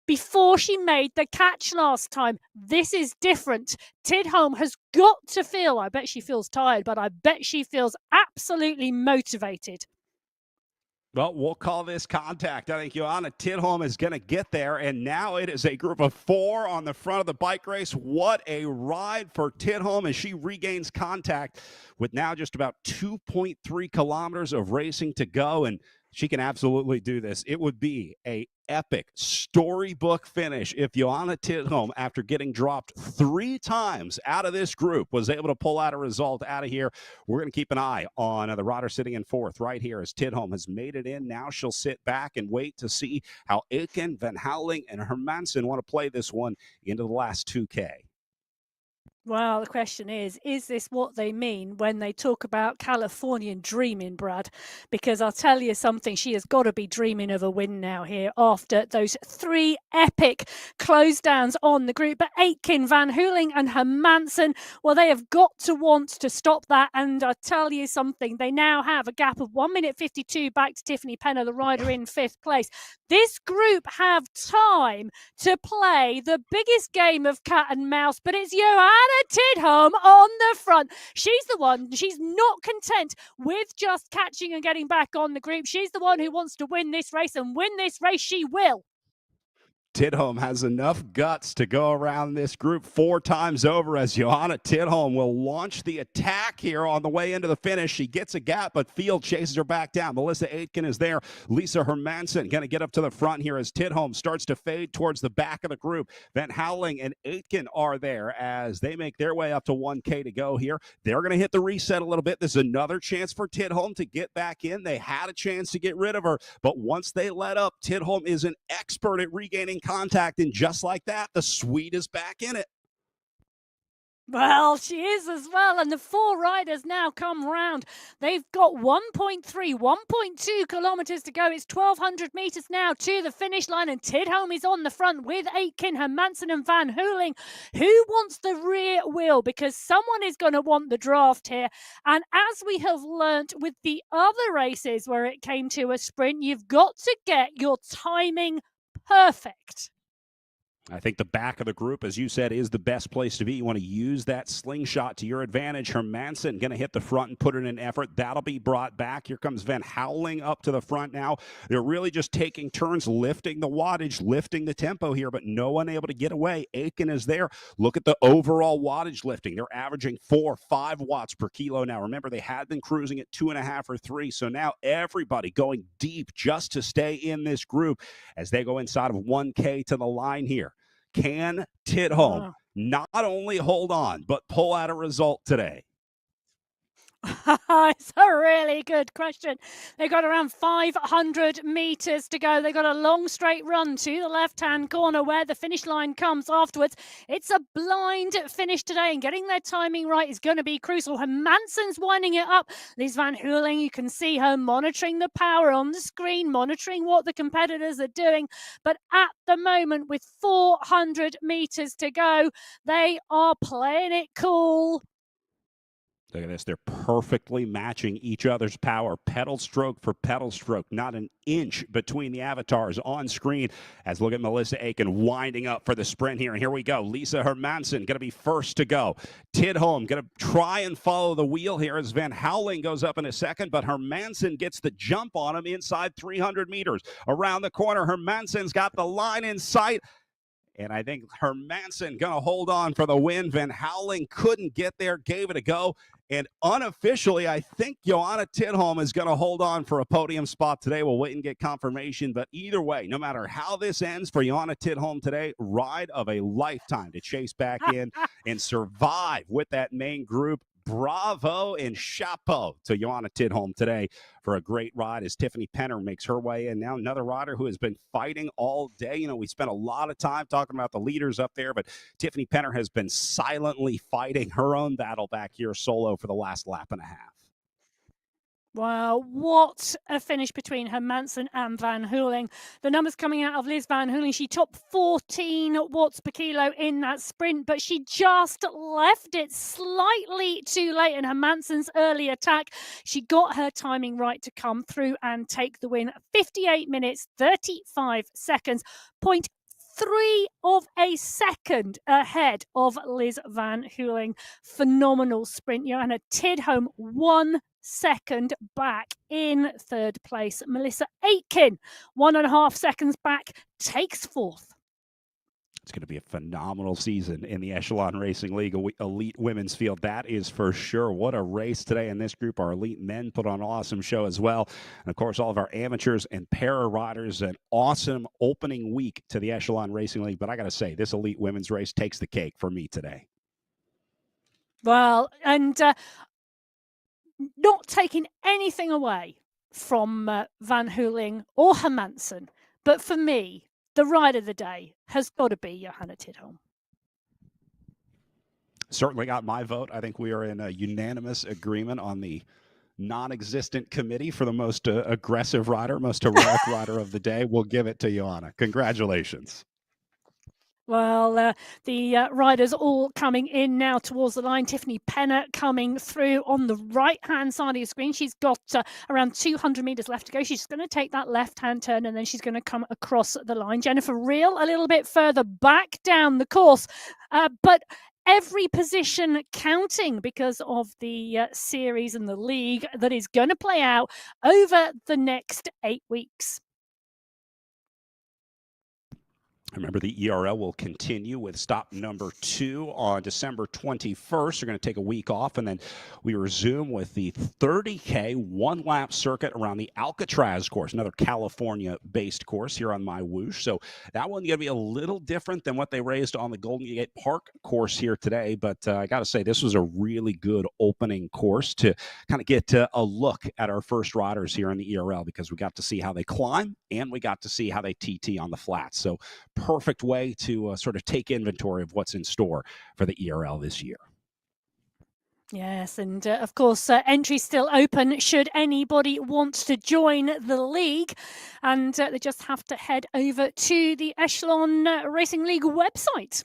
before she made the catch last time. This is different. Tidholm has got to feel, I bet she feels tired, but I bet she feels absolutely motivated. Well, we'll call this contact. I think Johanna Tidholm is going to get there, and now it is a group of 4 on the front of the bike race. What a ride for Tidholm as she regains contact with now just about 2.3 kilometers of racing to go, and she can absolutely do this. It would be a epic storybook finish if Johanna Tidholm, after getting dropped 3 times out of this group, was able to pull out a result out of here. We're going to keep an eye on the rider sitting in 4th right here as Tidholm has made it in. Now she'll sit back and wait to see how Aitken, Van Houweling, and Hermansen want to play this one into the last 2K. Well, the question is this what they mean when they talk about Californian dreaming, Brad? Because I'll tell you something, she has got to be dreaming of a win now here after those 3 epic close downs on the group. But Aitken, Van Houweling, and Hermansen, well, they have got to want to stop that. And I'll tell you something, they now have a gap of 1 minute 52 back to Tiffany Penner, the rider in 5th place. This group have time to play the biggest game of cat and mouse, but it's Johanna Tidholm on the front. She's the one, she's not content with just catching and getting back on the group. She's the one who wants to win this race, and win this race she will. Tidholm has enough guts to go around this group 4 times over as Johanna Tidholm will launch the attack here on the way into the finish. She gets a gap, but Field chases her back down. Melissa Aitken is there. Lisa Hermansen going to get up to the front here as Tidholm starts to fade towards the back of the group. Van Houweling and Aitken are there as they make their way up to 1K to go here. They're going to hit the reset a little bit. This is another chance for Tidholm to get back in. They had a chance to get rid of her, but once they let up, Tidholm is an expert at regaining contact, and just like that, the Swede is back in it. Well, she is as well, and the 4 riders now come round. They've got 1.3, 1.2 kilometres to go. It's 1,200 metres now to the finish line, and Tidholm is on the front with Aitken, Hermansen, and Van Houweling. Who wants the rear wheel? Because someone is going to want the draft here. And as we have learnt with the other races where it came to a sprint, you've got to get your timing perfect. I think the back of the group, as you said, is the best place to be. You want to use that slingshot to your advantage. Hermansen going to hit the front and put in an effort. That'll be brought back. Here comes Van Houweling up to the front now. They're really just taking turns, lifting the wattage, lifting the tempo here, but no one able to get away. Aitken is there. Look at the overall wattage lifting. They're averaging 4, 5 watts per kilo now. Remember, they had been cruising at 2.5 or 3, so now everybody going deep just to stay in this group as they go inside of 1K to the line here. Can Tidholm not only hold on, but pull out a result today? It's a really good question. They've got around 500 metres to go. They've got a long straight run to the left-hand corner where the finish line comes afterwards. It's a blind finish today, and getting their timing right is going to be crucial. Hermansen's winding it up. Liz Van Hooling, you can see her monitoring the power on the screen, monitoring what the competitors are doing. But at the moment, with 400 metres to go, they are playing it cool. Look at this. They're perfectly matching each other's power, pedal stroke for pedal stroke. Not an inch between the avatars on screen. As look at Melissa Aiken winding up for the sprint here. And here we go. Lisa Hermansen going to be first to go. Tidholm going to try and follow the wheel here as Van Houweling goes up in a second, but Hermansen gets the jump on him inside 300 meters. Around the corner, Hermansen's got the line in sight. And I think Hermansen going to hold on for the win. Van Houweling couldn't get there, gave it a go. And unofficially, I think Johanna Tidholm is going to hold on for a podium spot today. We'll wait and get confirmation. But either way, no matter how this ends for Johanna Tidholm today, ride of a lifetime to chase back in and survive with that main group. Bravo and chapeau to Johanna Tidholm today for a great ride as Tiffany Penner makes her way in. Now another rider who has been fighting all day. You know, we spent a lot of time talking about the leaders up there, but Tiffany Penner has been silently fighting her own battle back here solo for the last lap and a half. Wow, what a finish between Hermansen and Van Hooling. The numbers coming out of Liz Van Hooling, she topped 14 watts per kilo in that sprint, but she just left it slightly too late in Hermansen's early attack. She got her timing right to come through and take the win. 58 minutes, 35 seconds, 0.3 of a second ahead of Liz Van Hooling. Phenomenal sprint. Johanna Tidholm 1 second back in third place. Melissa Aiken 1.5 seconds back, takes fourth. It's going to be a phenomenal season in the Echelon Racing League elite women's field. That is for sure. What a race today in this group. Our elite men put on an awesome show as well. And of course, all of our amateurs and para riders, an awesome opening week to the Echelon Racing League. But I got to say, this elite women's race takes the cake for me today. Well, and not taking anything away from Van Hooling or Hermansen, but for me, the ride of the day has got to be Johanna Tidholm. Certainly got my vote. I think we are in a unanimous agreement on the non-existent committee for the most aggressive rider, most heroic rider of the day. We'll give it to Johanna. Congratulations. Well, the riders all coming in now towards the line. Tiffany Penner coming through on the right-hand side of your screen. She's got around 200 metres left to go. She's going to take that left-hand turn, and then she's going to come across the line. Jennifer Reel a little bit further back down the course, but every position counting because of the series and the league that is going to play out over the next 8 weeks. Remember, the ERL will continue with stop number 2 on December 21st. They're going to take a week off, and then we resume with the 30K one-lap circuit around the Alcatraz course, another California-based course here on MyWhoosh. So that one's going to be a little different than what they raised on the Golden Gate Park course here today. But I got to say, this was a really good opening course to kind of get a look at our first riders here in the ERL, because we got to see how they climb and we got to see how they TT on the flats. So perfect way to sort of take inventory of what's in store for the ERL this year. Yes, and of course, entry's still open should anybody want to join the league. And they just have to head over to the Echelon Racing League website.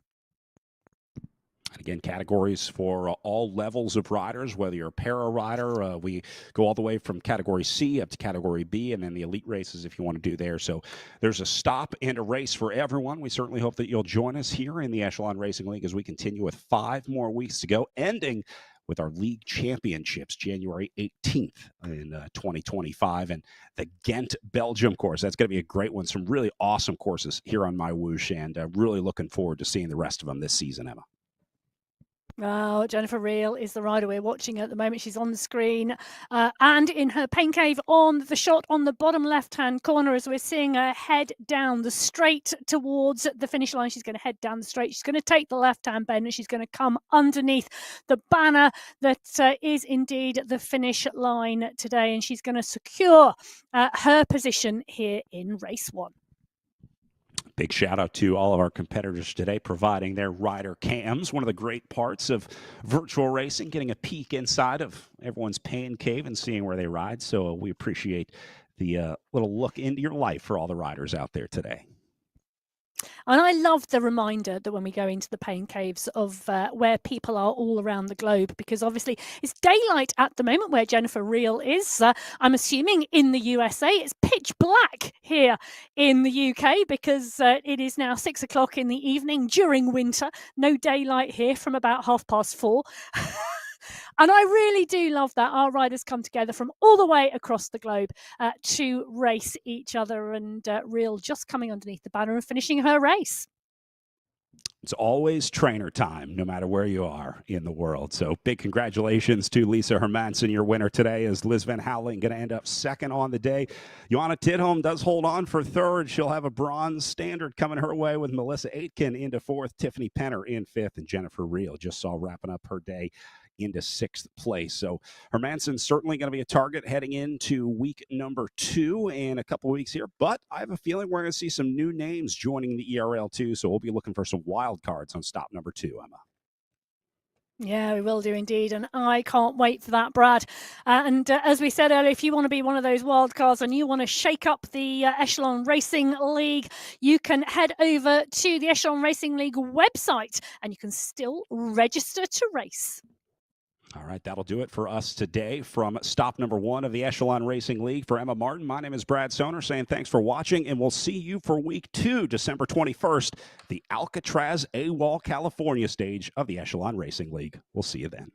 Again, categories for all levels of riders, whether you're a para rider. We go all the way from category C up to category B, and then the elite races if you want to do there. So there's a stop and a race for everyone. We certainly hope that you'll join us here in the Echelon Racing League as we continue with 5 more weeks to go, ending with our league championships January 18th in 2025, and the Ghent, Belgium course. That's going to be a great one. Some really awesome courses here on MyWhoosh, and really looking forward to seeing the rest of them this season, Emma. Oh, Jennifer Reel is the rider we're watching at the moment. She's on the screen and in her pain cave on the shot on the bottom left-hand corner as we're seeing her head down the straight towards the finish line. She's going to head down the straight. She's going to take the left-hand bend and she's going to come underneath the banner that is indeed the finish line today. And she's going to secure her position here in race 1. Big shout out to all of our competitors today providing their rider cams. One of the great parts of virtual racing, getting a peek inside of everyone's pain cave and seeing where they ride. So we appreciate the little look into your life for all the riders out there today. And I love the reminder that when we go into the pain caves of where people are all around the globe, because obviously it's daylight at the moment where Jennifer Reel is. I'm assuming in the USA. It's pitch black here in the UK because it is now 6 o'clock in the evening during winter. No daylight here from about 4:30. And I really do love that our riders come together from all the way across the globe to race each other, and Reel just coming underneath the banner and finishing her race. It's always trainer time, no matter where you are in the world. So big congratulations to Lisa Hermansen, your winner today, as Liz Van Houweling going to end up second on the day. Joanna Tidholm does hold on for third. She'll have a bronze standard coming her way with Melissa Aitken into fourth, Tiffany Penner in fifth, and Jennifer Reel just saw wrapping up her day into sixth place. So Hermansen's certainly going to be a target heading into week number 2 in a couple weeks here, but I have a feeling we're going to see some new names joining the ERL too, so we'll be looking for some wild cards on stop number 2, Emma. Yeah, we will do indeed, and I can't wait for that, Brad. As we said earlier, if you want to be one of those wild cards and you want to shake up the Echelon Racing League, you can head over to the Echelon Racing League website and you can still register to race. All right, that'll do it for us today from stop number 1 of the Echelon Racing League. For Emma Martin, my name is Brad Soner saying thanks for watching, and we'll see you for week 2, December 21st, the Alcatraz AWOL California stage of the Echelon Racing League. We'll see you then.